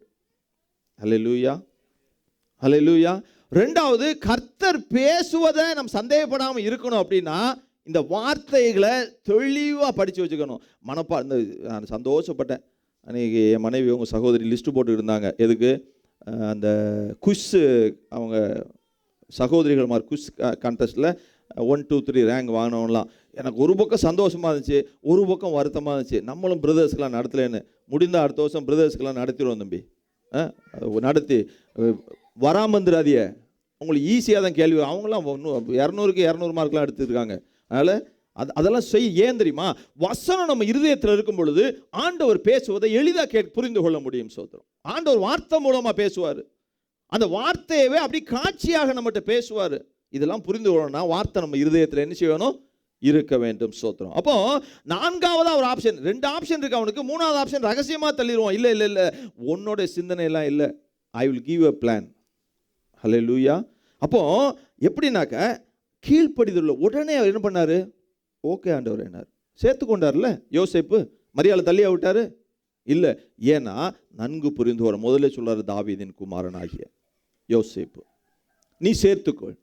Hallelujah. Hallelujah. 2வது, கர்த்தர் பேசுவதை நம்ம சந்தேகப்படாமல் இருக்கணும். அப்படின்னா இந்த வார்த்தைகளை தெளிவாக படித்து வச்சுக்கணும். நான் சந்தோஷப்பட்டேன். அன்றைக்கி என் மனைவி உங்கள் சகோதரி லிஸ்ட்டு போட்டு இருந்தாங்க. எதுக்கு? அந்த குஸ், அவங்க சகோதரிகள் மாதிரி குஸ் கான்டெஸ்ட்டில் 1, 2, 3 ரேங்க் வாங்கினவங்களாம். எனக்கு ஒரு பக்கம் சந்தோஷமாக இருந்துச்சு, ஒரு பக்கம் வருத்தமாக இருந்துச்சு. நம்மளும் பிரதர்ஸ்க்கெலாம் நடத்தலேன்னு. முடிந்தால் அடுத்த வருஷம் பிரதர்ஸ்க்கெலாம் நடத்திடுவோம் தம்பி. நடத்தி வராமந்துராதிய, உங்களுக்கு ஈஸியாக தான் கேள்வி. அவங்களாம் 200க்கு 200 மார்க்லாம் எடுத்துருக்காங்க. அதனால் அதெல்லாம் ஏன் தெரியுமா? வசனம் நம்ம இருதயத்தில் இருக்கும் பொழுது ஆண்டவர் பேசுவதை எளிதாக புரிந்து கொள்ள முடியும். சோத்திரம். ஆண்டவர் வார்த்தை மூலமாக பேசுவார். அந்த வார்த்தையவே அப்படி காட்சியாக நம்மகிட்ட பேசுவார். இதெல்லாம் புரிந்து கொள்ளணும்னா வார்த்தை நம்ம இருதயத்தில் என்ன செய்யணும்? இருக்க வேண்டும். சோத்திரம். அப்போ 4ஆவதா ஒரு ஆப்ஷன், 2 ஆப்ஷன் இருக்கு அவனுக்கு. 3ஆவது ஆப்ஷன் ரகசியமாக தள்ளிடுவோம். இல்லை இல்லை இல்லை, உன்னோட சிந்தனை எல்லாம் இல்லை, I will give a plan. Hallelujah. அப்போ எப்படின்னாக்க கீழ்ப்படிதல். உடனே அவர் என்ன பண்ணாரு? ஓகே ஆண்டவர் என்னார், சேர்த்து கொண்டார்ல. யோசேப்பு மரியாதை தள்ளியா விட்டாரு? இல்லை. ஏன்னா நன்கு புரிந்து வர முதல்ல சொல்றாரு, தாவீதின் குமாரனாகிய யோசேப்பு நீ சேர்த்துக்கொள்.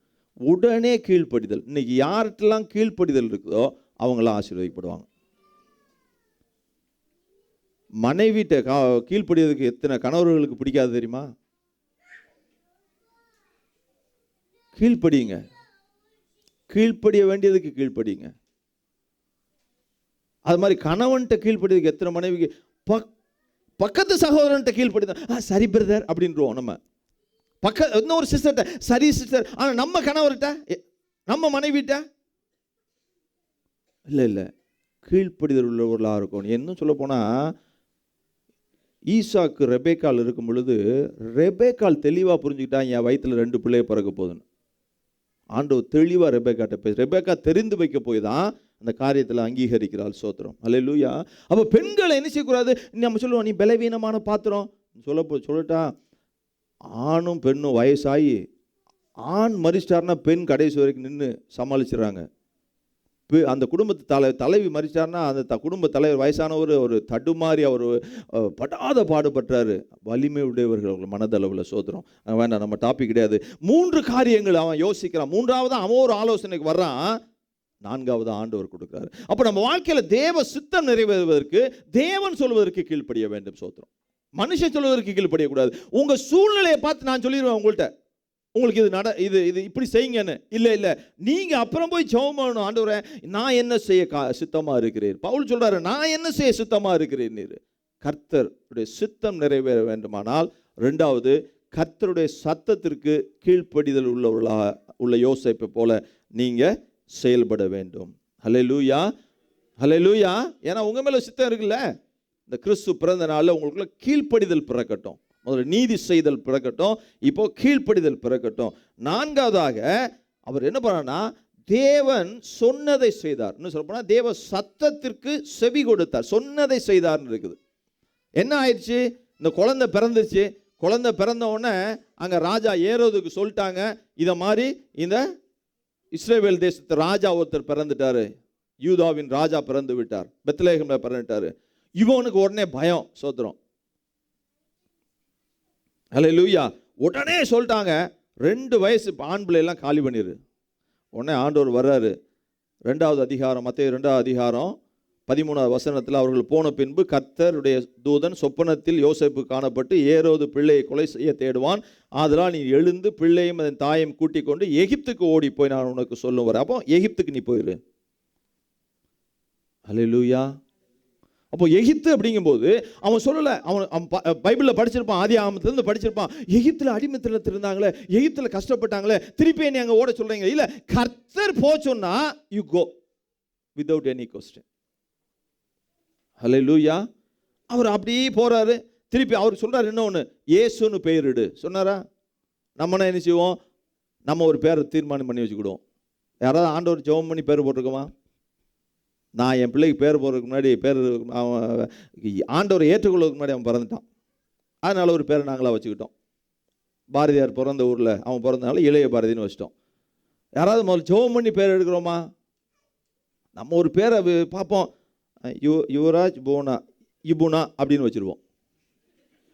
உடனே கீழ்ப்படிதல். இன்னைக்கு யார்கிட்டலாம் கீழ்ப்படிதல் இருக்குதோ அவங்களாம் ஆசீர்வதிக்கப்படுவாங்க. மனைவிட்ட கீழ்ப்படியதுக்கு எத்தனை கணவர்களுக்கு பிடிக்காது தெரியுமா? கீழ்ப்படியுங்க, கீழ்ப்படிய வேண்டியதுக்கு கீழ்ப்படியுங்க. அது மாதிரி கணவன்கிட்ட கீழ்ப்படியதுக்கு எத்தனை மனைவிக்கு பக்கத்து சகோதரன்ட்ட கீழ்ப்படிதான் சரி பிரதர் அப்படின்றோம். நம்ம இன்னொரு சிஸ்டர்கிட்ட சரி சிஸ்டர். ஆனால் நம்ம கணவர்கிட்ட, நம்ம மனைவிட்ட இல்லை இல்லை, கீழ்ப்படிதல் உள்ளவர்களாக இருக்கும். இன்னும் சொல்ல போனால், ஈசாக்கு ரெபேக்கால் இருக்கும் பொழுது ரெபேக்கால் தெளிவாக புரிஞ்சுக்கிட்டா என் வயிற்றில் 2 பிள்ளைய பிறக்க போகுதுன்னு. ஆண்டவர் தெளிவாக ரெபேக்காட்ட பேச, ரெபேக்கா தெரிந்து வைக்க போய் தான் அந்த காரியத்தில் அங்கீகரிக்கிறாள். சோத்திரம். அல்லேலூயா. அப்போ பெண்களை என்ன செய்யக்கூடாது? நம்ம சொல்லுவோம், நீ பலவீனமான பாத்திரம் சொல்லட்டா. ஆணும் பெண்ணும் வயசாகி ஆண் மறிச்சிட்டார்னா பெண் கடைசி வரைக்கும் நின்று சமாளிச்சிடறாங்க. அந்த குடும்பத்து தலைவி மறிச்சார்னா அந்த குடும்ப தலைவர் வயசானவர் ஒரு தடுமாறி அவர் படாத பாடுபட்டாரு. வலிமை உடையவர்கள் மனதளவில். சோத்திரம். வேண்டாம், நம்ம டாபிக் கிடையாது. 3 காரியங்கள் அவன் யோசிக்கிறான். 3ஆவது அவன் ஒரு ஆலோசனைக்கு வர்றான். 4ஆவது ஆண்டவர் கொடுக்குறாரு. அப்போ நம்ம வாழ்க்கையில் தேவ சித்தம் நிறைவேறுவதற்கு தேவன் சொல்வதற்கு கீழ்ப்படிய வேண்டும். சோத்திரம். மனுஷன் சொல்வதற்கு கீழ்ப்படியக்கூடாது. உங்கள் சூழ்நிலையை பார்த்து நான் சொல்லிடுவேன் உங்கள்கிட்ட, உங்களுக்கு இது இது இப்படி செய்யுங்கன்னு. இல்லை இல்லை, நீங்கள் அப்புறம் போய் ஜெபம் பண்ணணும். ஆண்டவரே நான் என்ன செய்ய சித்தமாக இருக்கிறேன். பவுல் சொல்கிறாரு, நான் என்ன செய்ய சித்தமாக இருக்கிறேன். கர்த்தருடைய சித்தம் நிறைவேற வேண்டுமானால் 2வது கர்த்தருடைய சத்தத்திற்கு கீழ்ப்படிதல் உள்ள யோசேப்பை போல நீங்கள் செயல்பட வேண்டும். ஹல்லேலூயா, ஹல்லேலூயா. ஏன்னா உங்கள் மேலே சித்தம் இருக்குல்ல. இந்த கிறிஸ்து பிறந்த நாளில் உங்களுக்குள்ள கீழ்ப்படிதல் பிறக்கட்டும். முதல்ல நீதி செய்தல் பிறக்கட்டும், இப்போ கீழ்ப்படிதல் பிறக்கட்டும். 4ஆவதாக அவர் என்ன பண்ணார்னா, தேவன் சொன்னதை செய்தார். இன்னும் சொல்ல போனால் தேவ சத்தத்திற்கு செவி கொடுத்தார். சொன்னதை செய்தார்னு இருக்குது. என்ன ஆயிடுச்சு? இந்த குழந்தை பிறந்துச்சு. குழந்தை பிறந்த உடனே அங்கே ராஜா ஏரோதுக்கு சொல்லிட்டாங்க, இதை மாதிரி இந்த இஸ்ரவேல் தேசத்து ராஜா ஒருத்தர் பிறந்துட்டாரு, யூதாவின் ராஜா பிறந்து விட்டார், பெத்லகேமில் பிறந்துட்டாரு. இவனுக்கு உடனே பயம். சோத்திரம். அல்லேலூயா. உடனே சொல்லிட்டாங்க, 2 வயசு ஆண் பிள்ளையெல்லாம் காலி பண்ணிடு. உடனே ஆண்டவர் வர்றாரு. 2வது அதிகாரம், மத்தேயு 2வது அதிகாரம் 13வது வசனத்தில், அவர்கள் போன பின்பு கர்த்தருடைய தூதன் சொப்பனத்தில் யோசேப்பு காணப்பட்டு, ஏரோது பிள்ளையை கொலை செய்ய தேடுவான், ஆதலால் நீ எழுந்து பிள்ளையும் அதன் தாயையும் கூட்டிக் கொண்டு எகிப்துக்கு ஓடி போய் நான் உனக்கு சொல்லும் வர. அப்போ எகிப்துக்கு நீ போயிரு. அல்லேலூயா. அப்போ எகிப்து அப்படிங்கும்போது அவன் சொல்லலை, அவன் பைபிளில் படிச்சிருப்பான், ஆதி ஆகமத்திலிருந்து படிச்சிருப்பான், எகிப்தில் அடிமைத்தனத்தில் இருந்தாங்களே, எகிப்தில் கஷ்டப்பட்டாங்களே, திருப்பி நீ அங்கே ஓட சொல்கிறீங்க. இல்லை, கர்த்தர் போச்சோன்னா you go without any question. Hallelujah. அவர் அப்படியே போகிறாரு. திருப்பி அவர் சொல்கிறார் இன்னொன்று, இயேசுன்னு பெயரிடு சொன்னாரா? நம்மனா என்ன செய்வோம்? நம்ம ஒரு பேரை தீர்மானம் பண்ணி வச்சுக்கிடுவோம். யாராவது ஆண்டவர் ஜெபம் பண்ணி பேர் போட்டிருக்கோமா? நான் என் பிள்ளைக்கு பேர் போடுறதுக்கு முன்னாடி அவன் ஆண்டவரை ஏற்றுக்கொள்வதுக்கு முன்னாடி அவன் பிறந்துட்டான், அதனால் ஒரு பேரை நாங்களாக வச்சுக்கிட்டோம். பாரதியார் பிறந்த ஊரில் அவன் பிறந்தனால இளைய பாரதின்னு வச்சிட்டோம். யாராவது முதல்ல ஜெபம் பண்ணி பேர் எடுக்கிறோமா? நம்ம ஒரு பேரை பார்ப்போம், யுவராஜ் போனா இபுனா அப்படின்னு வச்சுருவோம்.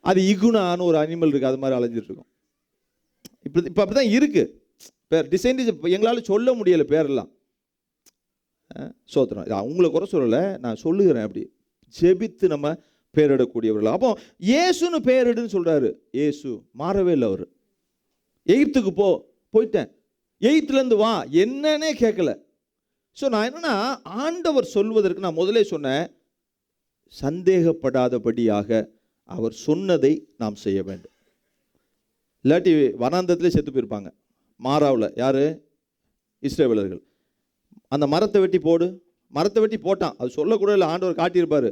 அது இகுனான்னு ஒரு அனிமல் இருக்குது, அது மாதிரி அலைஞ்சிட்ருக்கோம். இப்போ அப்படி தான் இருக்குது பேர் டிசைன். எங்களால் சொல்ல முடியலை பேரெல்லாம். சோத்திரம். அவங்கள குறை சொல்லலை, நான் சொல்லுகிறேன். அப்படி ஜெபித்து நம்ம பேரிடக்கூடியவர்கள். அப்போ இயேசுன்னு பேரிடுன்னு சொல்கிறாரு. இயேசு மாறவே இல்லை. அவர் எகிப்துக்கு போயிட்டேன், எகிப்துலேருந்து வா என்னன்னே கேட்கல. ஸோ நான் என்னன்னா, ஆண்டவர் சொல்வதற்கு நான் முதலே சொன்னேன், சந்தேகப்படாதபடியாக அவர் சொன்னதை நாம் செய்ய வேண்டும். இல்லாட்டி வனாந்தத்திலே செத்து போயிருப்பாங்க. மாறாவில் யார்? இஸ்ரவேலர்கள். அந்த மரத்தை வெட்டி போடு, மரத்தை வெட்டி போட்டான். அது சொல்லக்கூட இல்லை, ஆண்டவர் காட்டியிருப்பார்.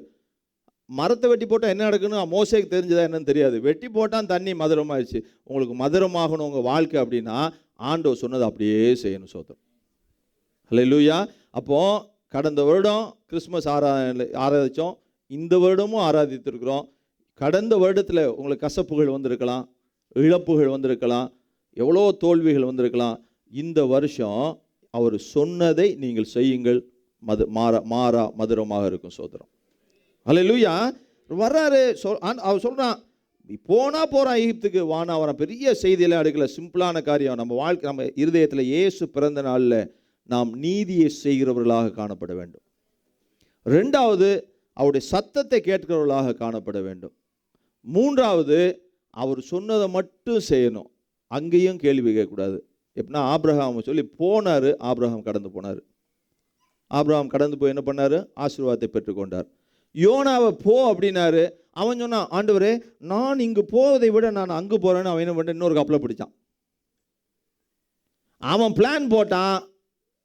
மரத்தை வெட்டி போட்டால் என்ன நடக்குன்னு மோசேக்கு தெரிஞ்சதா என்னன்னு தெரியாது. வெட்டி போட்டான், தண்ணி மதுரமாகிடுச்சு. உங்களுக்கு மதுரமாகணும் உங்கள் வாழ்க்கை அப்படின்னா ஆண்டவர் சொன்னது அப்படியே செய்யணும். சோத்திரம். ஹல்லேலூயா. அப்போது கடந்த வருடம் கிறிஸ்மஸ் ஆராதித்தோம், இந்த வருடமும் ஆராதித்திருக்கிறோம். கடந்த வருடத்தில் உங்களுக்கு கசப்புகள் வந்திருக்கலாம், இழப்புகள் வந்திருக்கலாம், எவ்வளோ தோல்விகள் வந்திருக்கலாம். இந்த வருஷம் அவர் சொன்னதை நீங்கள் செய்யுங்கள், மாறா மதுரமாக இருக்கும். சோதரம். ஹல்லேலூயா. வர்றாரு, அவர் சொல்கிறான், போகிறான் எகிப்துக்கு, வானா வரான். பெரிய செய்தியெல்லாம் எடுக்கல, சிம்பிளான காரியம். நம்ம வாழ்க்கை, நம்ம இருதயத்தில் இயேசு பிறந்த நாளில் நாம் நீதியை செய்கிறவர்களாக காணப்பட வேண்டும். ரெண்டாவது, அவருடைய சத்தத்தை கேட்கிறவர்களாக காணப்பட வேண்டும். மூன்றாவது, அவர் சொன்னதை மட்டும் செய்யணும், அங்கேயும் கேள்வி கேட்கக்கூடாது. எப்படின்னா, ஆபிரகாம் சொல்லி போனார், ஆபிரகாம் கடந்து போனார். ஆபிரகாம் கடந்து போய் என்ன பண்ணார்? ஆசீர்வாதத்தை பெற்றுக்கொண்டார். யோனாவை போ அப்படின்னாரு. அவன் சொன்னான், ஆண்டவரே நான் இங்கு போவதை விட நான் அங்கு போகிறேன்னு. அவன் என்ன பண்ண, இன்னொரு கப்பலை பிடிச்சான். அவன் பிளான் போட்டான்,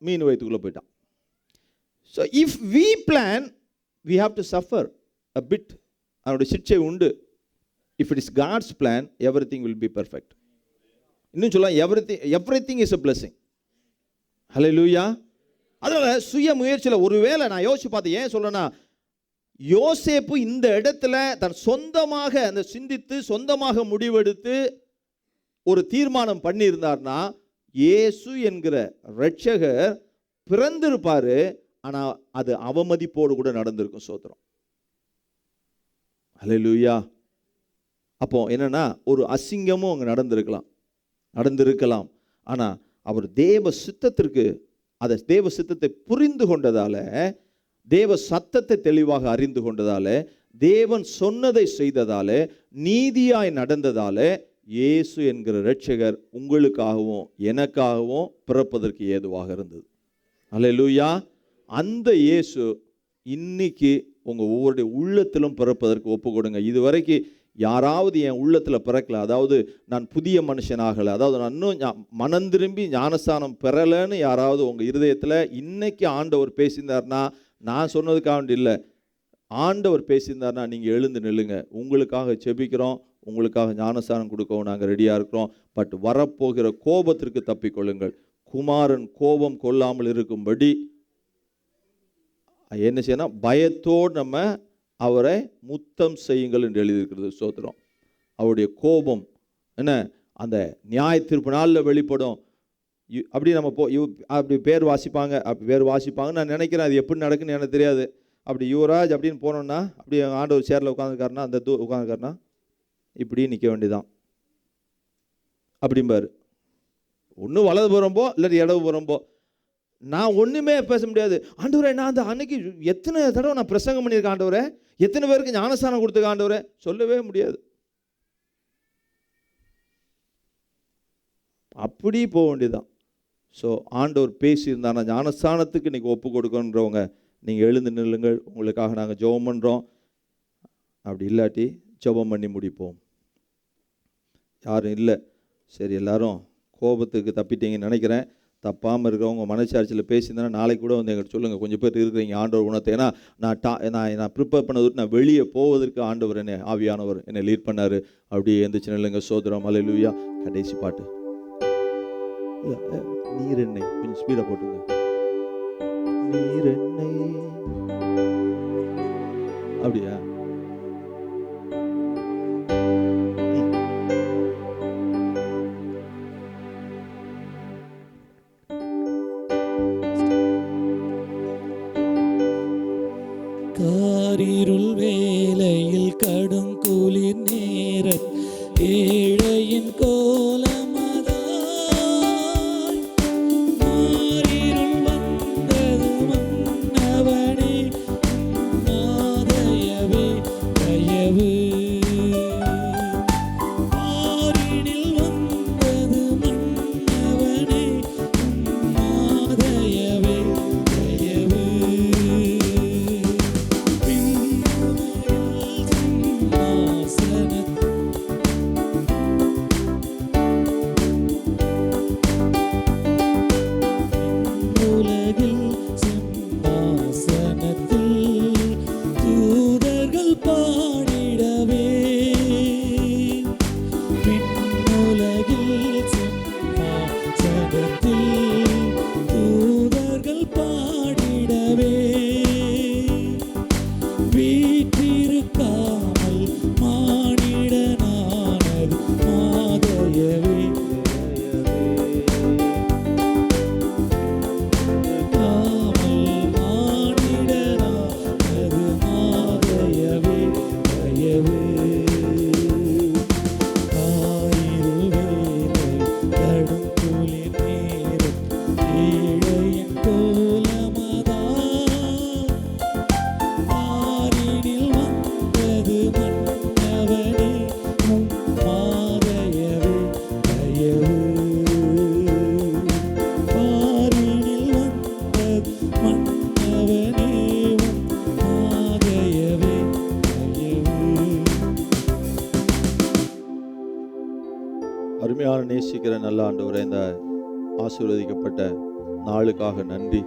மீன் வயிற்றுக்குள்ளே போயிட்டான். So if we plan, we have to suffer a bit. அவனுடைய சிக்ஷை உண்டு. If it is God's plan, everything will be perfect. இன்னும் சொல்லலாம், everything is a blessing. Hallelujah. அதனால் சுய முயற்சியில் ஒருவேளை நான் யோசிச்சு பார்த்தேன். ஏன் சொல்றேன்னா, யோசேப்பு இந்த இடத்துல தன் சொந்தமாக அந்த சிந்தித்து சொந்தமாக முடிவெடுத்து ஒரு தீர்மானம் பண்ணியிருந்தார்னா, இயேசு என்கிற இரட்சகர் பிறந்திருப்பாரு. ஆனால் அது அவமதிப்போடு கூட நடந்திருக்கும். சோத்திரம். ஹல்லேலூயா. அப்போ என்னன்னா, ஒரு அசிங்கமும் அங்கே நடந்திருக்கலாம். ஆனால் அவர் தேவ சித்தத்திற்கு, அதை தேவ சித்தத்தை புரிந்து கொண்டதால, தேவ சத்தத்தை தெளிவாக அறிந்து கொண்டதால, தேவன் சொன்னதை செய்ததால, நீதியாய் நடந்ததால, இயேசு என்கிற இரட்சகர் உங்களுக்காகவும் எனக்காகவும் பிறப்பதற்கு ஏதுவாக இருந்தது. ஹல்லேலூயா. அந்த இயேசு இன்னைக்கு உங்கள் ஒவ்வொருடைய உள்ளத்திலும் பிறப்பதற்கு ஒப்பு கொடுங்க. இதுவரைக்கும் யாராவது என் உள்ளத்தில் பிறக்கல, அதாவது நான் புதிய மனுஷனாகலை, அதாவது நான் இன்னும் மனம் திரும்பி ஞானஸ்தானம் பெறலைன்னு யாராவது உங்கள் இருதயத்தில் இன்னைக்கு ஆண்டவர் பேசியிருந்தார்னா, நான் சொன்னதுக்காக இல்லை, ஆண்டவர் பேசியிருந்தார்னா நீங்கள் எழுந்து நில்லுங்க. உங்களுக்காக செபிக்கிறோம், உங்களுக்காக ஞானஸ்தானம் கொடுக்கவும் நாங்கள் ரெடியாக இருக்கிறோம். பட் வரப்போகிற கோபத்திற்கு தப்பிக்கொள்ளுங்கள். குமாரன் கோபம் கொள்ளாமல் இருக்கும்படி என்ன செய்யணும்? பயத்தோடு நம்ம அவரை முத்தம் செய்யுங்கள் என்று எழுதியிருக்கிறது. ஸ்தோத்திரம். அவருடைய கோபம் என்ன, அந்த நியாய தீர்ப்பு நாளில் வெளிப்படும். அப்படி நம்ம அப்படி பேர் வாசிப்பாங்க நான் நினைக்கிறேன். அது எப்படி நடக்குன்னு எனக்கு தெரியாது. அப்படி யுவராஜ் அப்படின்னு போனோன்னா, அப்படி ஆண்டவர் சேரில் உட்காந்துருக்காருன்னா, அந்த உட்காந்துருக்காருன்னா இப்படி நிற்க வேண்டியதான் அப்படிம்பாரு. ஒன்று வலது புறம்போ இல்லாட்டி இடது புறம்போ. நான் ஒன்றுமே பேச முடியாது. ஆண்டவரே, நான் அந்த அன்னைக்கு எத்தனை தடவை நான் பிரசங்கம் பண்ணியிருக்கேன் ஆண்டவரே, எத்தனை பேருக்கு ஞானஸ்தானம் கொடுத்துருக்க ஆண்டவரே, சொல்லவே முடியாது. அப்படி போக வேண்டியதுதான். ஸோ ஆண்டவர் பேசியிருந்தானா, ஞானஸ்தானத்துக்கு இன்றைக்கி ஒப்பு கொடுக்கணுன்றவங்க நீங்கள் எழுந்து நில்லுங்கள். உங்களுக்காக நாங்கள் ஜெபம் பண்ணுறோம். அப்படி இல்லாட்டி ஜெபம் பண்ணி முடிப்போம். யாரும் இல்லை, சரி எல்லாரும் கோபத்துக்கு தப்பிட்டீங்கன்னு நினைக்கிறேன். தப்பாமல் இருக்கிறவங்க மனசாட்சியில் பேசியிருந்தேன்னா நாளைக்கு கூட வந்து எங்கிட்ட சொல்லுங்கள். கொஞ்சம் பேர் இருக்கிறீங்க ஆண்டவர் உணர்த்த. ஏன்னா நான் ப்ரிப்பேர் பண்ணது நான் வெளியே போவதற்கு ஆண்டவர் என்னை ஆவியானவர் என்னை லீட் பண்ணார். அப்படியே எந்திரிச்சு நில்லுங்க. சோதரம் அல்லேலூயா. கடைசி பாட்டு நீர் என்னை கொஞ்சம் ஸ்பீடாக போட்டுங்க. நீர் என்னை அப்படியா? காரிருள் வேளையில் கடும் குளிர் நேர ஏழையின் கோலமதாய் மாறிருள் வந்தது மன்னவனே மாதயவே தயவு. மாறினில் வந்தது மன்னவனே மாதயவே தயவு. அருமையான நேசிக்கிற நல்ல ஆண்டவரே, இந்த ஆசீர்வதிக்கப்பட்ட நாளுக்காக நன்றி.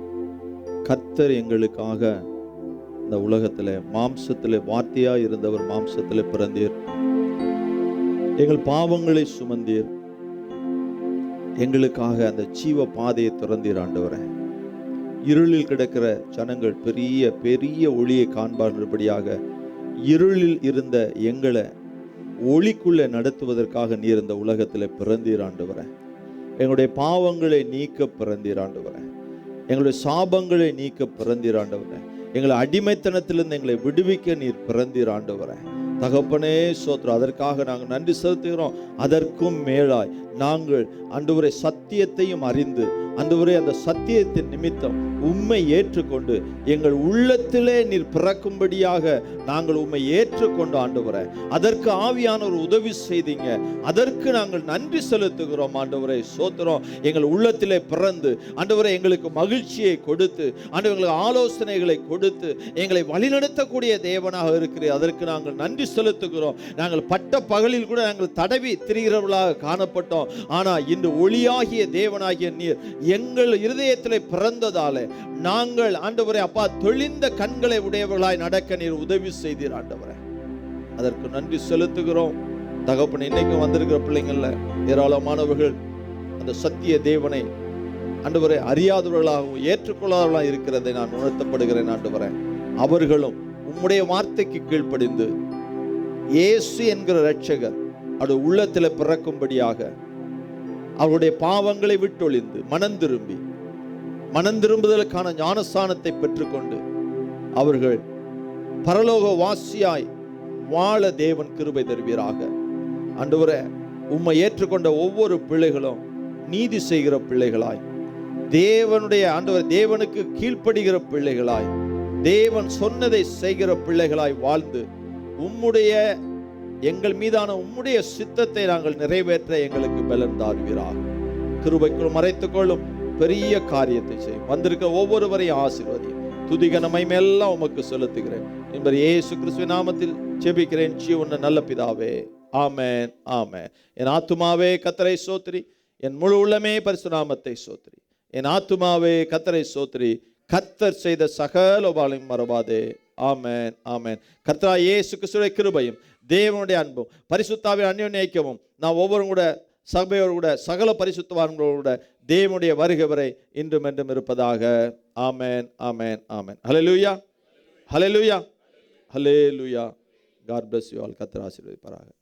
கர்த்தர் எங்களுக்காக இந்த உலகத்தில் மாம்சத்தில் வார்த்தையாக இருந்தவர் மாம்சத்தில் பிறந்தீர். எங்கள் பாவங்களை சுமந்தீர். எங்களுக்காக அந்த ஜீவ பாதையை திறந்தீர் ஆண்டவரே. இருளில் கிடக்கிற ஜனங்கள் பெரிய பெரிய ஒளியை காண்பார்களபடியாக இருளில் இருந்த எங்களை ஒளிக்குள்ளே நடத்துவதற்காக நீர் இந்த உலகத்தில் பிறந்தீர் ஆண்டவரே. எங்களுடைய பாவங்களை நீக்க பிறந்தீர் ஆண்டவரே. எங்களுடைய சாபங்களை நீக்க பிறந்தீர் ஆண்டவரே. எங்களை அடிமைத்தனத்திலிருந்து எங்களை விடுவிக்க நீர் பிறந்தீர் ஆண்டவரே. தகப்பனே சோத்ரம், அதற்காக நாங்கள் நன்றி செலுத்துகிறோம். அதற்கும் மேலாய் நாங்கள் ஆண்டவரே சத்தியத்தையும் அறிந்து ஆண்டவரே அந்த சத்தியத்தின் நிமித்தம் உம்மை ஏற்றுக்கொண்டு எங்கள் உள்ளத்திலே நீர் பிறக்கும்படியாக நாங்கள் உம்மை ஏற்றுக்கொண்டு ஆண்டவரே, அதற்கு ஆவியான ஒரு உதவி செய்தீங்க. அதற்கு நாங்கள் நன்றி செலுத்துகிறோம் ஆண்டவரே. சோத்திரம், எங்கள் உள்ளத்திலே பிறந்து ஆண்டவரே எங்களுக்கு மகிழ்ச்சியை கொடுத்து ஆண்டவர்களுக்கு ஆலோசனைகளை கொடுத்து எங்களை வழிநடத்தக்கூடிய தேவனாக இருக்கிறீர். அதற்கு நாங்கள் நன்றி செலுத்துகிறோம். நாங்கள் பட்ட பகலில் கூட நாங்கள் தடவி திரிகிறவர்களாக காணப்பட்டோம். ஆனால் இன்று ஒளியாகிய தேவனாகிய நீர் எங்கள் இருதயத்தில் பிறந்ததாலே நாங்கள் ஆண்டவரே அப்பா தெளிந்த கண்களை உடையவர்களாய் நடக்க நீர் உதவி செய்தீர் ஆண்டவரே. அதற்கு நன்றி செலுத்துகிறோம். தகப்பன், இன்னைக்கும் வந்திருக்கிற பிள்ளைங்கள்ல ஏராளமானவர்கள் அந்த சத்திய தேவனை ஆண்டவரே அறியாதவர்களாகவும் ஏற்றுக்கொள்ளாதவர்களாக இருக்கிறதை நான் உணர்த்தப்படுகிறேன் ஆண்டவரே. அவர்களும் உம்முடைய வார்த்தைக்கு கீழ்ப்படிந்து இயேசு என்கிற இரட்சகர் அது உள்ளத்தில் பிறக்கும்படியாக அவருடைய பாவங்களை விட்டொழிந்து மனம் திரும்புதலுக்கான ஞானஸ்தானத்தை பெற்றுக்கொண்டு அவர்கள் பரலோக வாசியாய் வாழ தேவன் கிருபை தருவீராக. ஆண்டவரே, உம்மை ஏற்றுக்கொண்ட ஒவ்வொரு பிள்ளைகளும் நீதி செய்கிற பிள்ளைகளாய், தேவனுடைய ஆண்டவர் தேவனுக்கு கீழ்ப்படுகிற பிள்ளைகளாய், தேவன் சொன்னதை செய்கிற பிள்ளைகளாய் வாழ்ந்து உம்முடைய எங்கள் மீதான உம்முடைய சித்தத்தை நாங்கள் நிறைவேற்ற எங்களுக்கு பலன் தாருவீராக. கிருபைக்குள் மறைத்துக்கொள்ளும், பெரிய காரியத்தை செய்யும். வந்திருக்க ஒவ்வொருவரையும் ஆசீர்வதியும். துதிகன மகிமை எல்லாம் உமக்கு செலுத்துகிறேன் என்பது இயேசு கிறிஸ்துவின் நாமத்தில் ஜெபிக்கிறேன் ஜீவனுள்ள நல்ல பிதாவே. ஆமென், ஆமென். என் ஆத்துமாவே கர்த்தரை ஸ்தோத்திரி, என் முழு உள்ளமே பரிசுத்த நாமத்தை ஸ்தோத்திரி. என் ஆத்துமாவே கர்த்தரை ஸ்தோத்திரி, கர்த்தர் செய்த சகல உபகாரங்களையும் மறவாதே. ஆமென், ஆமென். கர்த்தராகிய இயேசு கிறிஸ்துவின் கிருபையும் தேவனுடைய அன்பும் பரிசுத்தாவின் அந்யோன்ய ஐக்கியமும் நான் ஒவ்வொருவரும் கூட சபையோடு கூட சகல பரிசுத்தவான்களோடு கூட தேவனுடைய வருகை வரை இன்றும் என்றும் இருப்பதாக. ஆமென், ஆமென், ஆமென். ஹல்லேலூயா, ஹல்லேலூயா, ஹல்லேலூயா. God bless you all. கர்த்தர் ஆசீர்வதிப்பாராக.